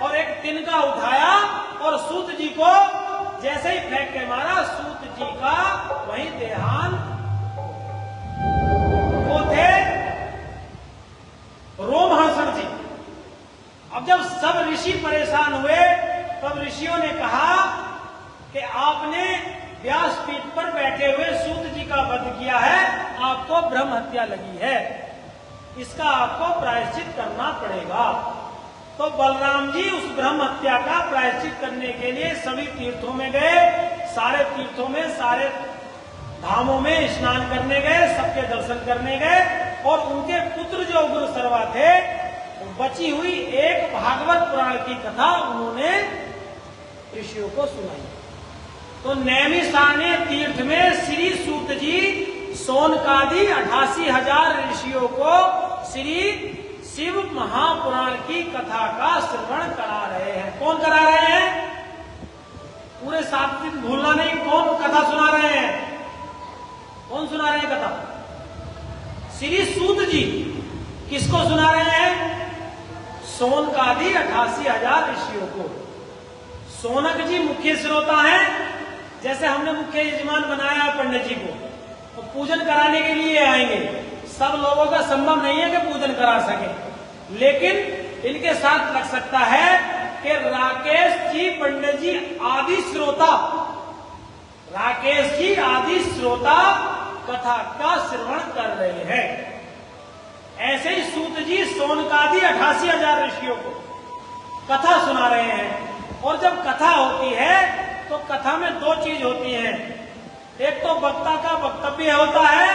और एक तिनका उठाया और सूत जी को जैसे ही फेंक के मारा, सूत जी का वहीं देहांत। वो थे रोमहर्षण जी। अब जब सब ऋषि परेशान हुए तब ऋषियों ने कहा कि आपने व्यासपीठ पर बैठे हुए सूत जी का वध किया है, आपको ब्रह्म हत्या लगी है, इसका आपको प्रायश्चित करना पड़ेगा। तो बलराम जी उस ब्रह्म हत्या का प्रायश्चित करने के लिए सभी तीर्थों में गए। सारे तीर्थों में, सारे धामों में स्नान करने गए, सबके दर्शन करने गए और उनके पुत्र जो उग्र सर्वा थे, बची हुई एक भागवत पुराण की कथा उन्होंने ऋषियों को सुनाई। तो नैमिषारण्य तीर्थ में श्री सूत जी सोनकादि 88,000 ऋषियों को श्री शिव महापुराण की कथा का श्रवण करा रहे हैं। कौन करा रहे हैं? पूरे 7 दिन भूलना नहीं। कौन कथा सुना रहे हैं? कौन सुना रहे हैं कथा? श्री सूत जी। किसको सुना रहे हैं? सोनकादि 88,000 ऋषियों को। सोनक जी मुख्य श्रोता हैं। जैसे हमने मुख्य यजमान बनाया पंडित जी को, तो पूजन कराने के लिए आएंगे। सब लोगों का संभव नहीं है कि पूजन करा सके, लेकिन इनके साथ लग सकता है कि राकेश जी पंडित जी आदि श्रोता, राकेश जी आदि श्रोता कथा का श्रवण कर रहे हैं। ऐसे ही सूत जी सोनकादि 88,000 ऋषियों को कथा सुना रहे हैं। और जब कथा होती है तो कथा में 2 चीज होती हैं। एक तो वक्ता का वक्तव्य होता है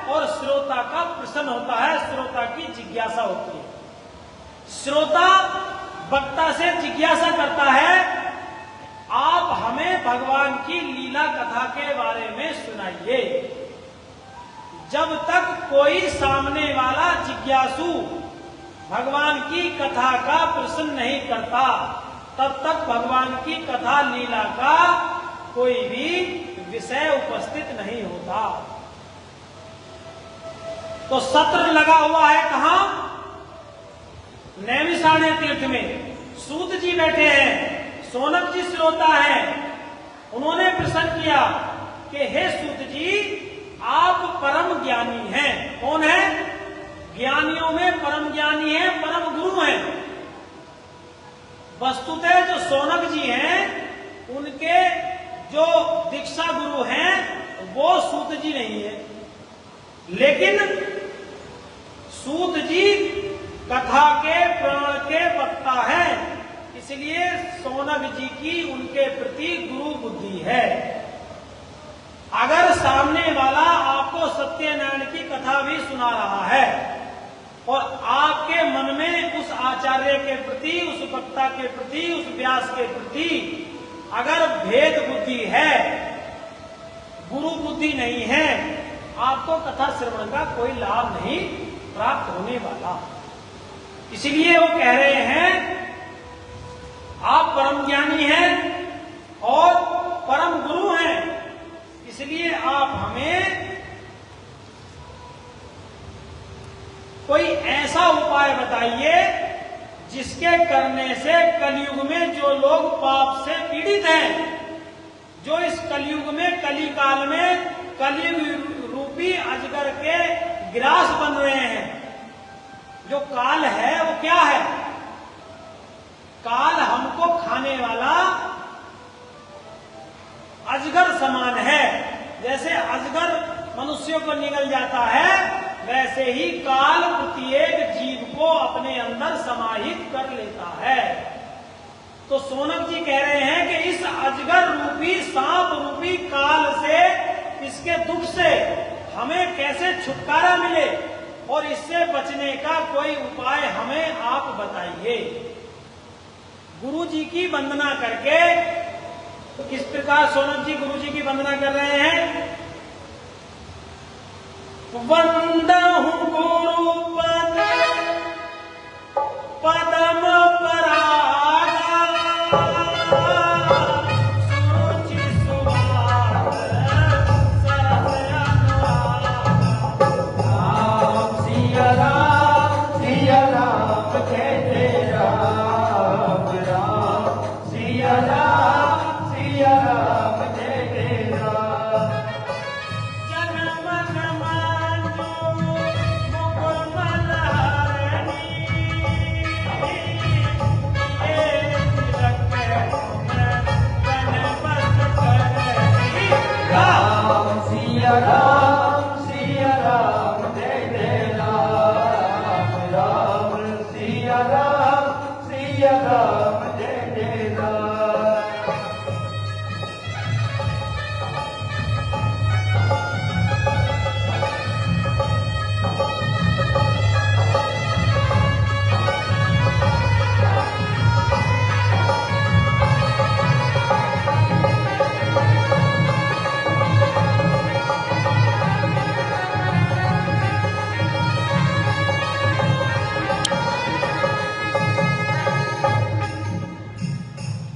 और श्रोता का प्रश्न होता है, श्रोता की जिज्ञासा होती है। श्रोता वक्ता से जिज्ञासा करता है, आप हमें भगवान की लीला कथा के बारे में सुनाइए। जब तक कोई सामने वाला जिज्ञासु भगवान की कथा का प्रश्न नहीं करता, तब तक भगवान की कथा लीला का कोई भी विषय उपस्थित नहीं होता। तो सत्र लगा हुआ है कहां? नैमिषारण्य तीर्थ में। सूत जी बैठे हैं, सोनक जी श्रोता हैं। उन्होंने प्रश्न किया कि हे सूत जी, आप परम ज्ञानी हैं। कौन है? ज्ञानियों में परम ज्ञानी है, परम गुरु हैं। वस्तुतः जो सोनक जी हैं उनके जो दीक्षा गुरु हैं वो सूत जी नहीं है, लेकिन सूत जी कथा के प्राण के वक्ता हैं, इसलिए सोनक जी की उनके प्रति गुरु बुद्धि है। अगर सामने वाला आपको सत्यनारायण की कथा भी सुना रहा है और आपके मन में उस आचार्य के प्रति, उस वक्ता के प्रति, उस व्यास के प्रति अगर भेद बुद्धि है, गुरु बुद्धि नहीं है, आपको कथा श्रवण का कोई लाभ नहीं प्राप्त होने वाला। इसलिए वो कह रहे हैं आप परम ज्ञानी हैं और परम गुरु हैं, इसलिए आप हमें कोई ऐसा उपाय बताइए जिसके करने से कलयुग में जो लोग पाप से पीड़ित हैं कलयुग में, कली काल में कलयुग रूपी अजगर के ग्रास बन रहे हैं। जो काल है वो क्या है? काल हमको खाने वाला अजगर समान है। जैसे अजगर मनुष्यों को निगल जाता है, वैसे ही काल प्रत्येक जीव को अपने अंदर समाहित कर लेता है। तो सोनक जी कह रहे हैं कि इस अजगर रूपी, सांप रूपी काल से, इसके दुख से हमें कैसे छुटकारा मिले और इससे बचने का कोई उपाय हमें आप बताइए। गुरु जी की वंदना करके, तो किस प्रकार सोनक जी गुरु जी की वंदना कर रहे हैं? वंदहु गुरु पद पदम परागा, सुरुचि सुवाग सरस अनुरागा। राम सिया राम जय जय राम, राम सिया राम जय जय राम। जनमन मांजो मुकुर मल्हारनी, ये तिलक गणपत करनी। राम सिया राम जय जय राम, राम सिया राम जय जय राम।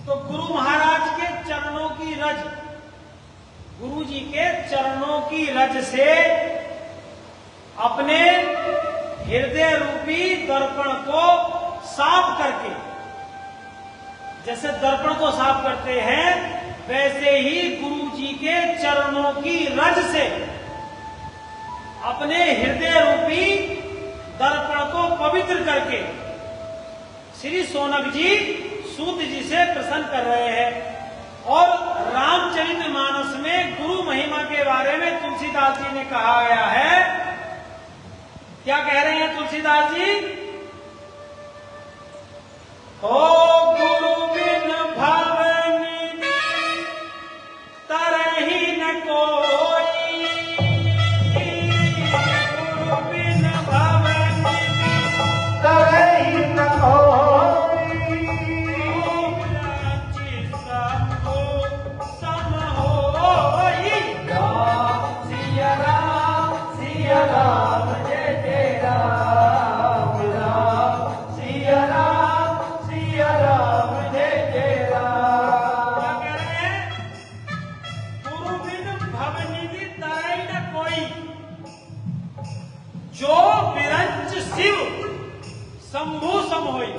तो गुरु महाराज के चरणों की रज, गुरु जी के चरणों की रज से अपने हृदय रूपी दर्पण को साफ करके, जैसे दर्पण को साफ करते हैं, वैसे ही गुरु जी के चरणों की रज से अपने हृदय रूपी दर्पण को पवित्र करके श्री सोनक जी सूत जी से प्रसन्न कर रहे हैं। और रामचरितमानस में गुरु महिमा के बारे में तुलसीदास जी ने कहा गया है। क्या कह रहे हैं तुलसीदास जी? ओ गुरु बिन भवनी तरहि न कोई, गुरु बिन भवनी तरहि न कोई। राम जय जय राम, राम सिया राम जय जय राम। क्या कह रहे हैं? गुरु बिन भवनिधि तरहि न कोई, जो विरंच शिव शंभु सम होई।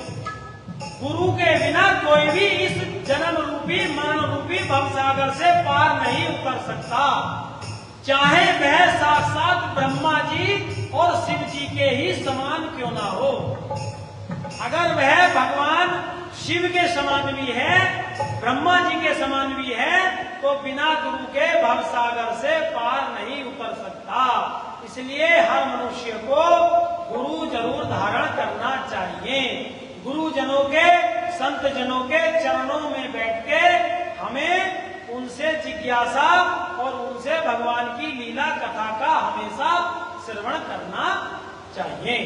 गुरु के बिना कोई भी इस जन्म रूपी, मरण रूपी भवसागर से पार नहीं उतर सकता, चाहे वह साक्षात ब्रह्मा जी और शिव जी के ही समान क्यों ना हो। अगर वह भगवान शिव के समान भी है, ब्रह्मा जी के समान भी है, तो बिना गुरु के भवसागर से पार नहीं उतर सकता। इसलिए हर मनुष्य को गुरु जरूर धारण करना चाहिए। गुरुजनों के, संत जनों के चरणों में बैठ के हमें उनसे जिज्ञासा और उनसे भगवान की लीला कथा का हमेशा श्रवण करना चाहिए।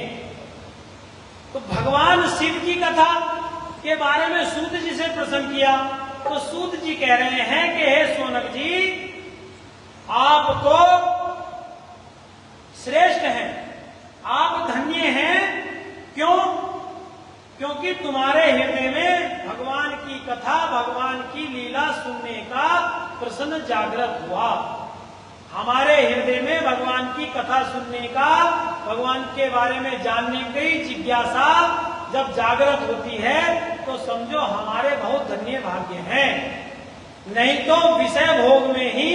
तो भगवान शिव की कथा के बारे में सूत जी से प्रश्न किया, तो सूत जी कह रहे हैं कि हे सोनक जी, आप तो श्रेष्ठ हैं, आप धन्य हैं। क्यों? क्योंकि तुम्हारे हृदय में भगवान की कथा, भगवान की लीला सुनने का प्रसन्न जागृत हुआ। हमारे हृदय में भगवान की कथा सुनने का, भगवान के बारे में जानने की जिज्ञासा जब जागृत होती है, तो समझो हमारे बहुत धन्य भाग्य हैं। नहीं तो विषय भोग में ही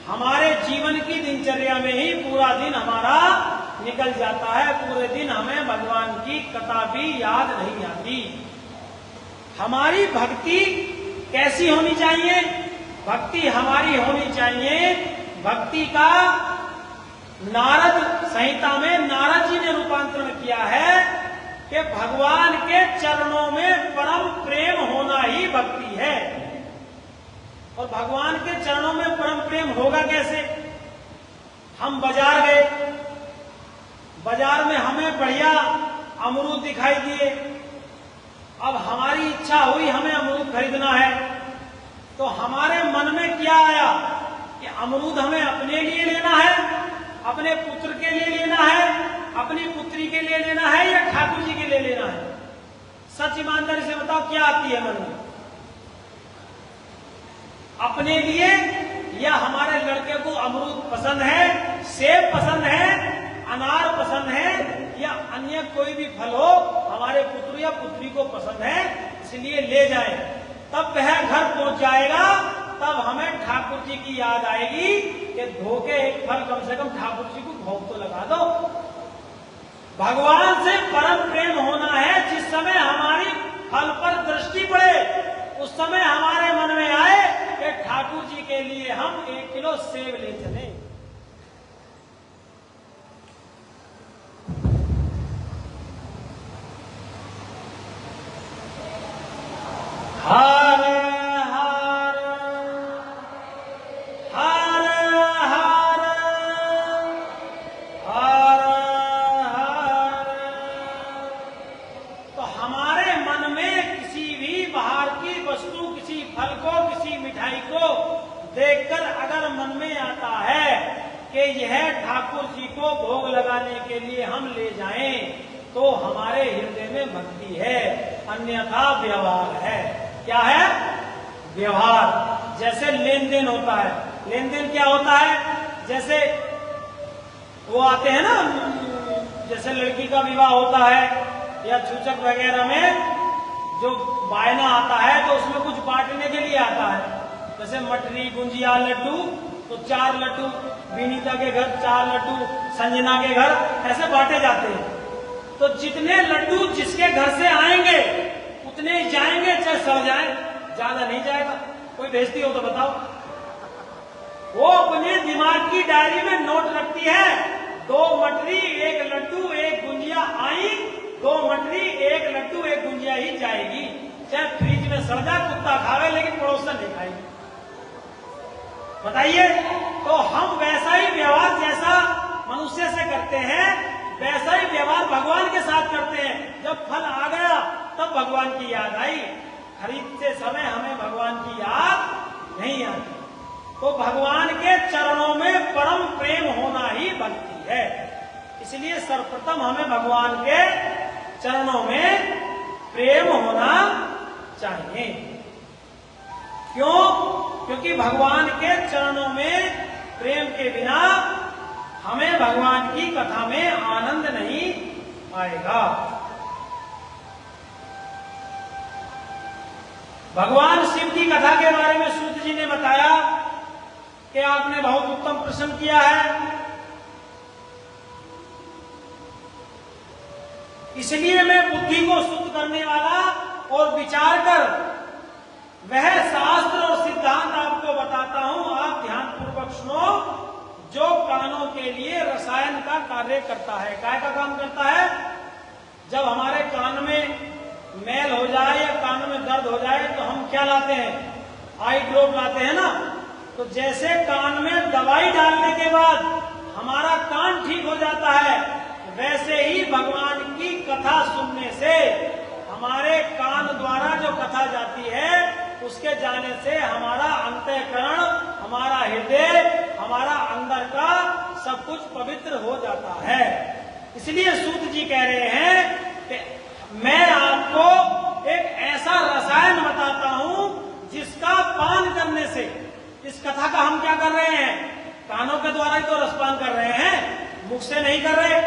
हमारे जीवन की दिनचर्या में ही पूरा दिन हमारा निकल जाता है। पूरे दिन हमें भगवान की कथा भी याद नहीं आती। हमारी भक्ति कैसी होनी चाहिए? भक्ति हमारी होनी चाहिए, भक्ति का नारद संहिता में नारद जी ने रूपांतरण किया है कि भगवान के चरणों में परम प्रेम होना ही भक्ति है। और भगवान के चरणों में परम प्रेम होगा कैसे? हम बाजार गए, बाजार में हमें बढ़िया अमरूद दिखाई दिए, अब हमारी इच्छा हुई हमें अमरूद खरीदना है, तो हमारे मन में क्या आया कि अमरूद हमें अपने लिए लेना है, अपने पुत्र के लिए लेना है, अपनी पुत्री के लिए लेना है, या ठाकुर जी के लिए लेना है? सच ईमानदारी से बताओ, क्या आती है मन में? अपने लिए, या हमारे लड़के को अमरूद पसंद है, सेब पसंद है, अनार पसंद है, या अन्य कोई भी फल हो हमारे पुत्र या पुत्री को पसंद है, इसलिए ले जाए। तब वह घर पहुंच जाएगा, तब हमें ठाकुर जी की याद आएगी कि धोके एक फल कम से कम ठाकुर जी को भोग तो लगा दो। भगवान से परम प्रेम होना है। जिस समय हमारी फल पर दृष्टि पड़े, उस समय हमारे मन में आए कि ठाकुर जी के लिए हम 1 किलो सेब ले चले। हर हर हर हर हर हर। तो हमारे मन में किसी भी बाहर की वस्तु, किसी फल को, किसी मिठाई को देखकर अगर मन में आता है कि यह ठाकुर जी को भोग लगाने के लिए हम ले जाएं, तो हमारे हृदय में भक्ति है, अन्यथा व्यवहार है। क्या है? व्यवहार। जैसे लेन देन होता है, लेन देन क्या होता है? जैसे वो आते हैं ना, जैसे लड़की का विवाह होता है या छूचक वगैरह में जो बायना आता है, तो उसमें कुछ बांटने के लिए आता है। जैसे मटरी, गुंजिया, लड्डू, तो 4 लड्डू विनीता के घर, 4 लड्डू संजना के घर, ऐसे बांटे जाते हैं। तो जितने लड्डू जिसके घर से आएंगे उतने ही जाएंगे, चाहे सड़ जाए, ज्यादा नहीं जाएगा। कोई भेजती हो तो बताओ। वो अपने दिमाग की डायरी में नोट रखती है, 2 मटरी 1 लड्डू 1 गुंजिया आई, 2 मटरी 1 लड्डू 1 गुंजिया ही जाएगी, चाहे फ्रिज में सड़ जाए, कुत्ता खावे लेकिन पड़ोसन नहीं खाएगी। बताइए। तो हम वैसा ही व्यवहार जैसा मनुष्य से करते हैं, वैसा ही व्यवहार भगवान के साथ करते हैं। जब फल आ गया तब भगवान की याद आई, खरीदते समय हमें भगवान की याद नहीं आती। तो भगवान के चरणों में परम प्रेम होना ही भक्ति है। इसलिए सर्वप्रथम हमें भगवान के चरणों में प्रेम होना चाहिए। क्यों? क्योंकि भगवान के चरणों में प्रेम के बिना हमें भगवान की कथा में आनंद नहीं आएगा। भगवान शिव की कथा के बारे में सूत जी ने बताया कि आपने बहुत उत्तम प्रश्न किया है, इसलिए मैं बुद्धि को शुद्ध करने वाला और विचार कर वह शास्त्र और सिद्धांत आपको बताता हूं। आप ध्यान पूर्वक सुनो, जो कानों के लिए रसायन का कार्य करता है। काय का काम करता है? जब हमारे कान में मैल हो जाए या कान में दर्द हो जाए तो हम क्या लाते हैं? आई ड्रॉप लाते हैं ना। तो जैसे कान में दवाई डालने के बाद हमारा कान ठीक हो जाता है, वैसे ही भगवान की कथा सुनने से हमारे कान द्वारा जो कथा जाती है, उसके जाने से हमारा अंतःकरण, हमारा हृदय, हमारा अंदर का सब कुछ पवित्र हो जाता है। इसलिए सूत जी कह रहे हैं कि मैं आपको एक ऐसा रसायन बताता हूं जिसका पान करने से, इस कथा का हम क्या कर रहे हैं? कानों के द्वारा ही तो रसपान कर रहे हैं, मुख से नहीं कर रहे।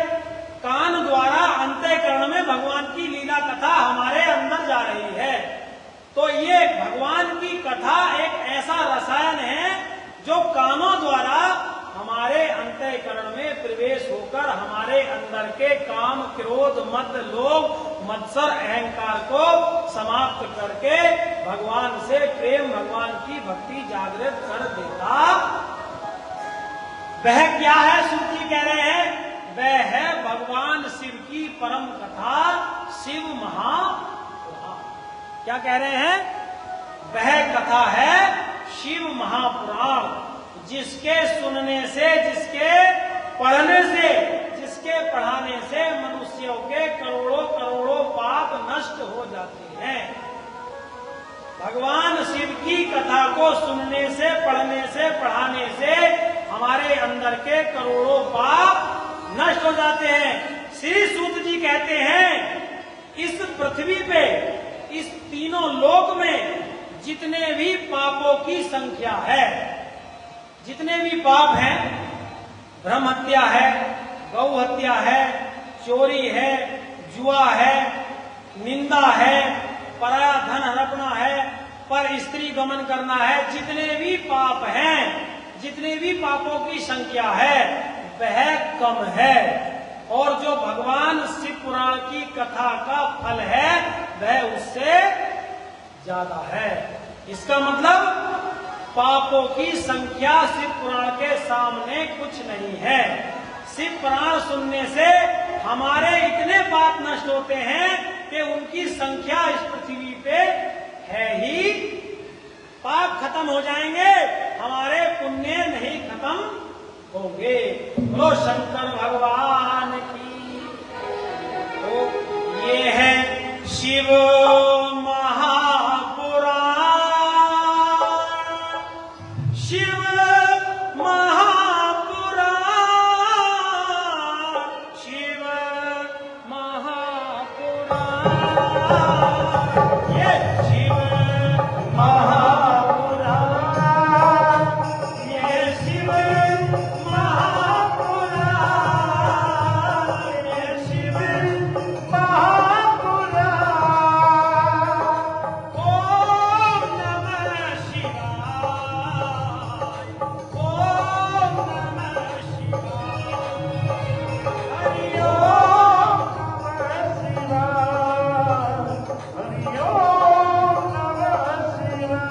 कान द्वारा अंतःकरण में भगवान की लीला कथा हमारे अंदर जा रही है। तो ये भगवान की कथा एक ऐसा कानों द्वारा हमारे अंतःकरण में प्रवेश होकर हमारे अंदर के काम, क्रोध, मद, लोभ, मत्सर, अहंकार को समाप्त करके भगवान से प्रेम, भगवान की भक्ति जागृत कर देता। वह क्या है? सूत जी कह रहे हैं वह है भगवान शिव की परम कथा, शिव महापुराण। क्या कह रहे हैं? वह कथा है शिव महापुराण, जिसके सुनने से, जिसके पढ़ने से, जिसके पढ़ाने से मनुष्यों के करोड़ों करोड़ों पाप नष्ट हो जाते हैं। भगवान शिव की कथा को सुनने से, पढ़ने से, पढ़ाने से हमारे अंदर के करोड़ों पाप नष्ट हो जाते हैं। श्री सूत जी कहते हैं इस पृथ्वी पे, इस तीनों लोक में जितने भी पापों की संख्या है, जितने भी पाप हैं, ब्रह्म हत्या है, गौ हत्या है, चोरी है, जुआ है, निंदा है, पराया धन हड़पना है, पर स्त्री गमन करना है, जितने भी पाप हैं, जितने भी पापों की संख्या है वह कम है। और जो भगवान शिव पुराण की कथा का फल है वह उससे ज्यादा है। इसका मतलब पापों की संख्या शिव पुराण के सामने कुछ नहीं है। शिव पुराण सुनने से हमारे इतने पाप नष्ट होते हैं कि उनकी संख्या इस पृथ्वी पे है ही। पाप खत्म हो जाएंगे, हमारे पुण्य नहीं खत्म होंगे। बोलो शंकर भगवान की। तो ये है शिव महापुराण, शिव महापुराण, शिव महापुराण। ये शिव महापुराण, ये शिव महापुराण, ये शिव महापुराण। ओम नमः शिवाय, ओम नमः शिवाय, हरि ओम नमः शिवाय, हरि ओम नमः शिवाय।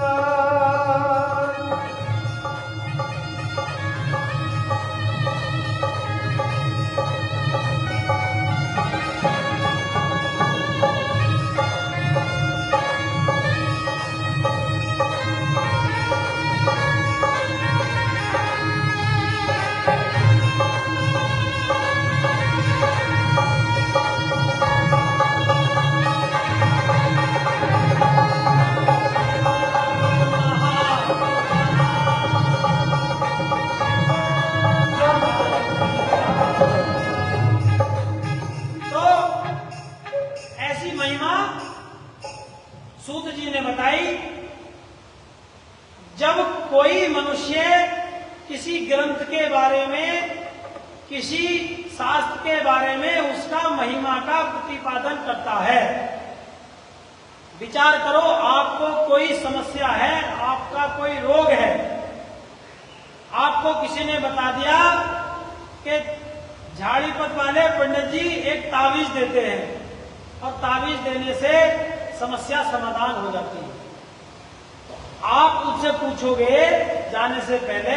तो ऐसी महिमा सूत जी ने बताई। जब कोई मनुष्य किसी ग्रंथ के बारे में, किसी शास्त्र के बारे में उसका महिमा का प्रतिपादन करता है, विचार करो, आपको कोई समस्या है, आपका कोई रोग है, आपको किसी ने बता दिया कि झाड़ीपत वाले पंडित जी एक तावीज देते हैं और तावीज देने से समस्या समाधान हो जाती है। तो आप उससे पूछोगे जाने से पहले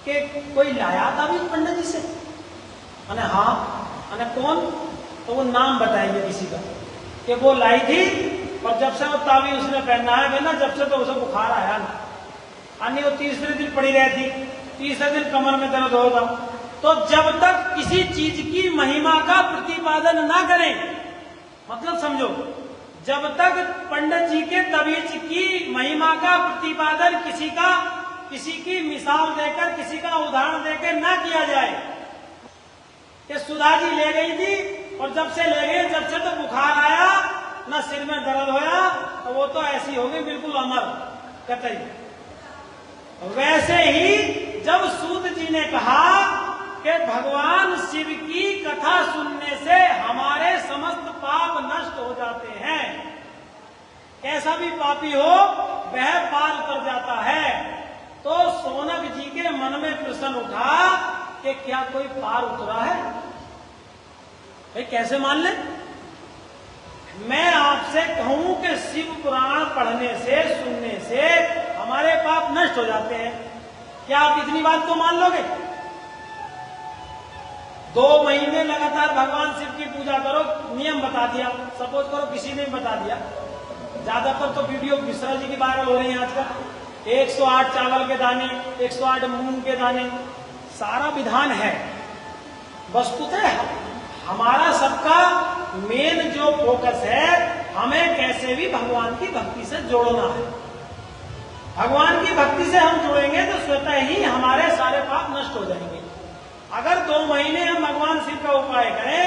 कि कोई लाया तावीज पंडित जी से? अने हाँ। अने कौन? तो वो नाम बताएंगे किसी का कि वो लाई थी और जब से वो तावीज उसने पहना है ना, जब से तो उसे बुखार आया ना, अन्य वो तीसरे दिन पड़ी रहती, तीसरे दिन कमर में दर्द होगा। तो जब तक किसी चीज की महिमा का प्रतिपादन ना करें, मतलब समझो, जब तक पंडित जी के तवीज की महिमा का प्रतिपादन किसी की मिसाल देकर, किसी का उदाहरण देकर ना किया जाए कि सुधा जी ले गई थी और जब से ले गई, जब से तो बुखार आया ना, सिर में दर्द होया, तो वो तो ऐसी हो गई बिल्कुल अमर कतई। वैसे ही जब सूत जी ने कहा कि भगवान शिव की कथा सुनने से हमारे समस्त पाप नष्ट हो जाते हैं, कैसा भी पापी हो वह पाल कर जाता है, तो प्रश्न उठा कि क्या कोई पार उतरा है? भाई कैसे मान ले? मैं आपसे कहूं कि शिव पुराण पढ़ने से, सुनने से हमारे पाप नष्ट हो जाते हैं, क्या आप इतनी बात को मान लोगे? 2 महीने लगातार भगवान शिव की पूजा करो, नियम बता दिया, सपोज करो किसी ने बता दिया, ज्यादातर तो वीडियो मिश्रा जी की वायरल हो रही है आजकल, 108 चावल के दाने, 108 मूंग के दाने, सारा विधान है। वस्तुतः हमारा सबका मेन जो फोकस है, हमें कैसे भी भगवान की भक्ति से जोड़ना है। भगवान की भक्ति से हम जुड़ेंगे तो स्वतः ही हमारे सारे पाप नष्ट हो जाएंगे। अगर 2 महीने हम भगवान शिव का उपाय करें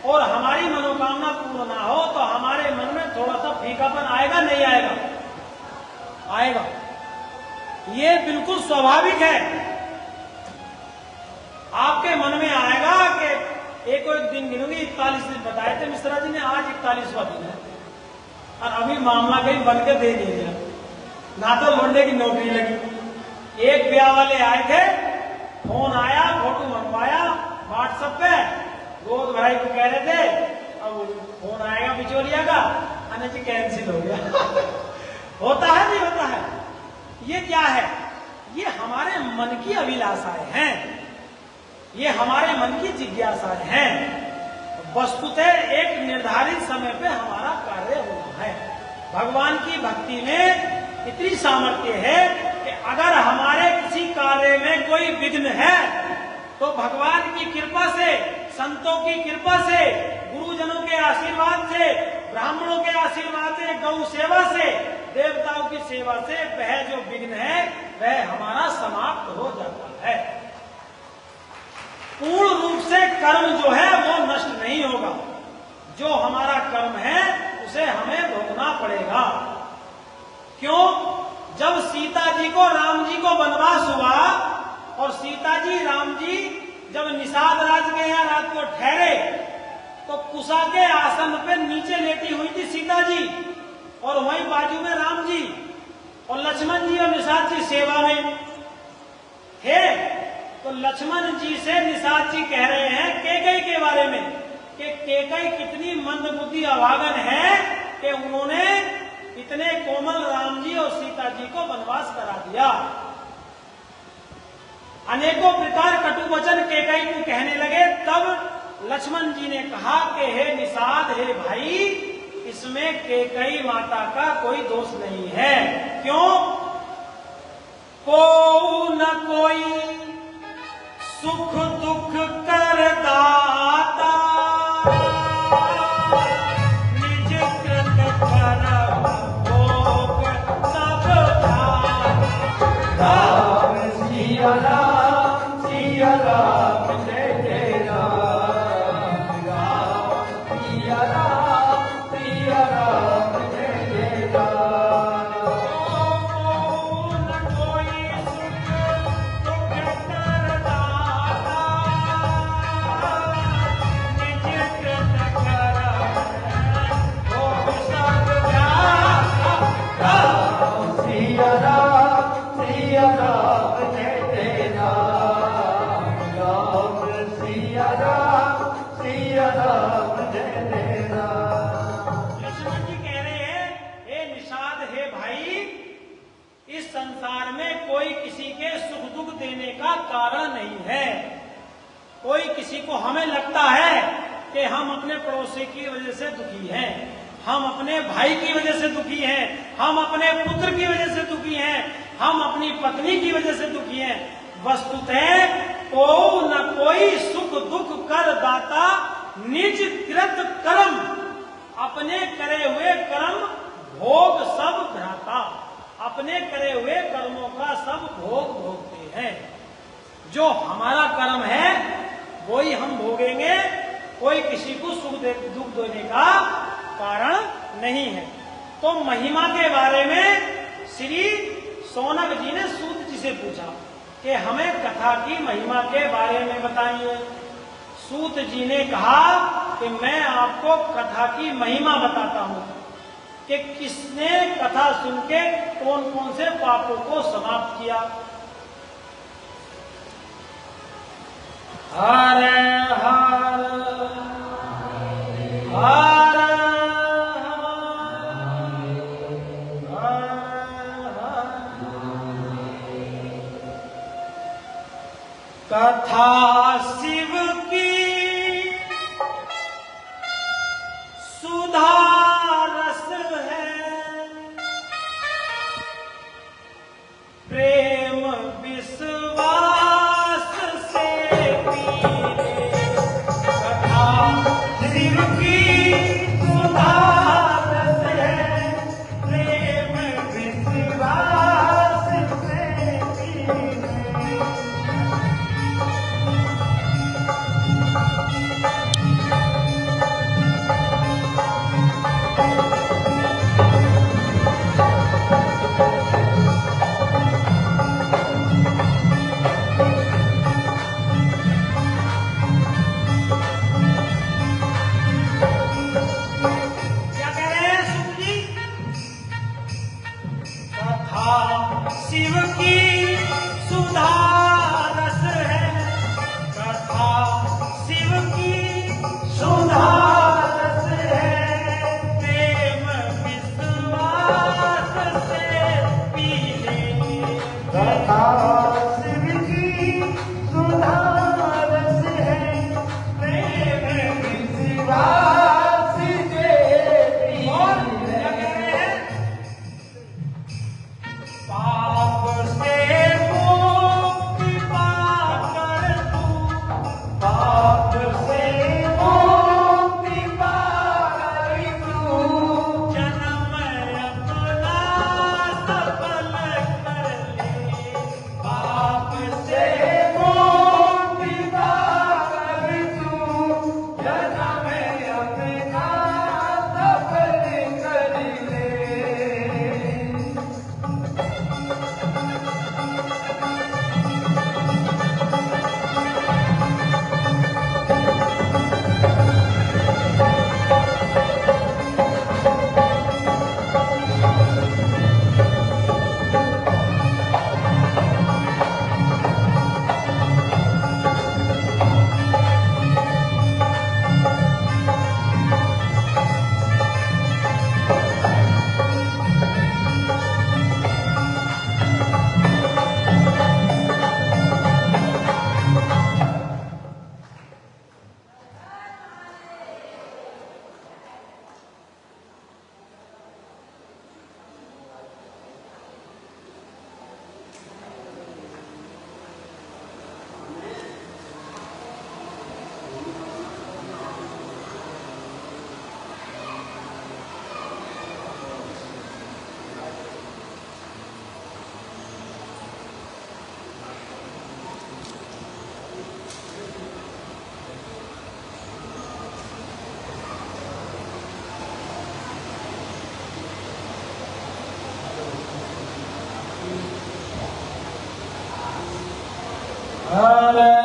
और हमारी मनोकामना पूर्ण ना हो तो हमारे मन में थोड़ा सा फीकापन आएगा, नहीं आएगा? आएगा। ये बिल्कुल स्वाभाविक है। आपके मन में आएगा कि एक दिन गिनूंगी, 41 दिन बताए थे मिश्रा जी ने, आज 41वां दिन है और अभी मामला कहीं बन के दे नहीं दिया, ना तो लोंडे की नौकरी लगी। एक ब्याह वाले आए थे, फोन आया, फोटो मंगवाया व्हाट्सएप पे, गोद भाई को कह रहे थे, अब फोन आएगा बिचौलिया का, आने जी कैंसिल हो गया। होता है नहीं होता है? ये क्या है? ये हमारे मन की अभिलाषाएं हैं, ये हमारे मन की जिज्ञासाएं हैं। वस्तुतः एक निर्धारित समय पे हमारा कार्य होना है। भगवान की भक्ति में इतनी सामर्थ्य है कि अगर हमारे किसी कार्य में कोई विघ्न है तो भगवान की कृपा से, संतों की कृपा से, गुरुजनों के आशीर्वाद से, ब्राह्मणों के आशीर्वाद से, गौ सेवा से, देवताओं की सेवा से वह जो विघ्न है वह हमारा समाप्त हो जाता है। पूर्ण रूप से कर्म जो है वो नष्ट नहीं होगा। जो हमारा कर्म है उसे हमें भोगना पड़ेगा। क्यों? जब सीता जी को, राम जी को वनवास हुआ और सीता जी, राम जी जब निषाद राज के यहाँ रात को ठहरे तो कुशा के आसन पे नीचे लेटी हुई थी सीता जी और वहीं बाजू में राम जी और लक्ष्मण जी और निषाद जी सेवा में थे। तो लक्ष्मण जी से निषाद जी कह रहे हैं कैकेयी के बारे में कि कैकेयी कितनी मंदबुद्धि अभागन है कि उन्होंने इतने कोमल राम जी और सीता जी को वनवास करा दिया। अनेकों प्रकार कटु वचन कैकेयी को कहने लगे। तब लक्ष्मण जी ने कहा कि हे निषाद, हे भाई, इसमें कैकेयी माता का कोई दोष नहीं है। क्यों? को न कोई सुख दुख कर दाता, निज कृत कर्म भोग सब दाता। सिया राम, सिया राम, जय जय राम, राम सिया राम, सिया राम, जय जय राम। न कोई सुख दुख कर दाता, निज कृत कर्म भोग सब दाता। सिया राम, सिया राम, जय जय राम, राम सिया राम, सिया राम, जय जय राम। लक्ष्मण जी कह रहे हैं, हे निषाद, हे भाई, इस संसार में कोई किसी के सुख दुख देने का कारण नहीं है। कोई किसी को, हमें लगता है कि हम अपने पड़ोसी की वजह से दुखी हैं, हम अपने भाई की वजह से दुखी हैं, हम अपने पुत्र की वजह से दुखी हैं, हम अपनी पत्नी की वजह से दुखी हैं। वस्तुतः को न कोई सुख दुख कर दाता, निज कृत कर्म, अपने करे हुए कर्म भोग सब भ्राता। अपने करे हुए कर्मों का सब भोग भोगते हैं। जो हमारा कर्म है वही हम भोगेंगे। कोई किसी को सुख दुख देने का कारण नहीं है। तो महिमा के बारे में श्री सौनक जी ने सूत जी से पूछा कि हमें कथा की महिमा के बारे में बताइए। सूत जी ने कहा कि मैं आपको कथा की महिमा बताता हूं कि किसने कथा सुन के कौन कौन से पापों को समाप्त किया। हरे हर हर कथा शिव की सुधा रस है, प्रेम विश्वास से पीले। कथा शिव की सुधा रस है, प्रेम विश्वास से पीले। शिव की सुधा रस है, कथा शिव की सुधा रस है, प्रेम विश्वास से पीले। कथा शिव की सुधा रस है, प्रेम विश्वास से पीले। पाप से मुक्ति पाकर तू, पाप से मुक्ति पाकर तू, जन्म अपना सफल कर ले। पाप से मुक्ति पाकर तू, जन्म अपना सफल कर ले। Hare